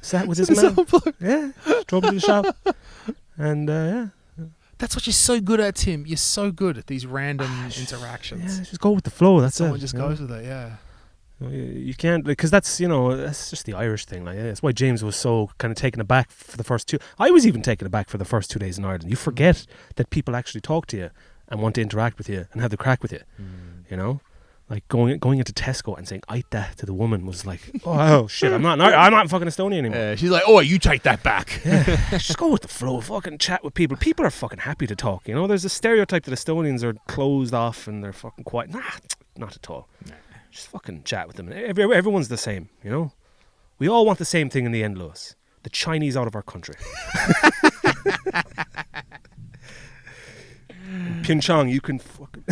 Sat with his man. Yeah. Drove to the shop. And yeah. That's what you're so good at, Tim. You're so good at these random interactions. Yeah, just go with the flow. That's Someone it. Just goes with it, yeah. You can't, because that's just the Irish thing. Like, that's why James was so kind of taken aback for the first two. I was even taken aback for the first 2 days in Ireland. You forget that people actually talk to you and want to interact with you and have the crack with you. You know, like going into Tesco and saying "Ait that" to the woman was like, oh shit, I'm not fucking Estonian anymore. She's like, oh, you take that back. Yeah. Just go with the flow. Fucking chat with people. People are fucking happy to talk. You know, there's a stereotype that Estonians are closed off and they're fucking quiet. Nah, not at all. Nah. Just fucking chat with them. Everyone's the same, you know? We all want the same thing in the end, Lewis. The Chinese out of our country. Pyeongchang, you can fucking...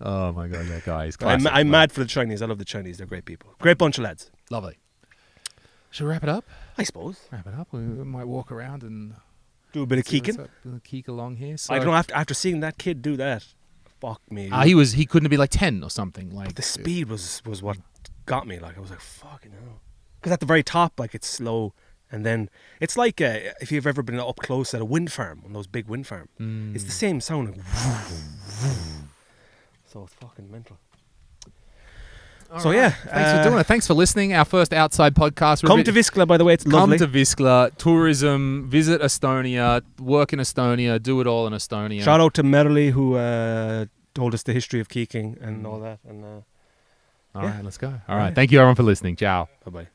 Oh my God, that guy is classic. I'm mad for the Chinese. I love the Chinese. They're great people. Great bunch of lads. Lovely. Should we wrap it up? I suppose. Wrap it up. We might walk around and... do a bit of keeking. Keek along here. So. I don't know, after seeing that kid do that, fuck me. He couldn't be like 10 or something. Like, but the speed was what got me. Like, I was like, fucking hell. Because at the very top, like, it's slow. And then it's like if you've ever been up close at a wind farm, on those big wind farms, it's the same sound. Like, so it's fucking mental. Yeah, thanks for doing it. Thanks for listening. Our first outside podcast. Come to Viskla, by the way. It's lovely. Come to Viskla. Tourism. Visit Estonia. Work in Estonia. Do it all in Estonia. Shout out to Merli who told us the history of keeking and all that. And all right, let's go. All right. Thank you everyone for listening. Ciao. Bye bye.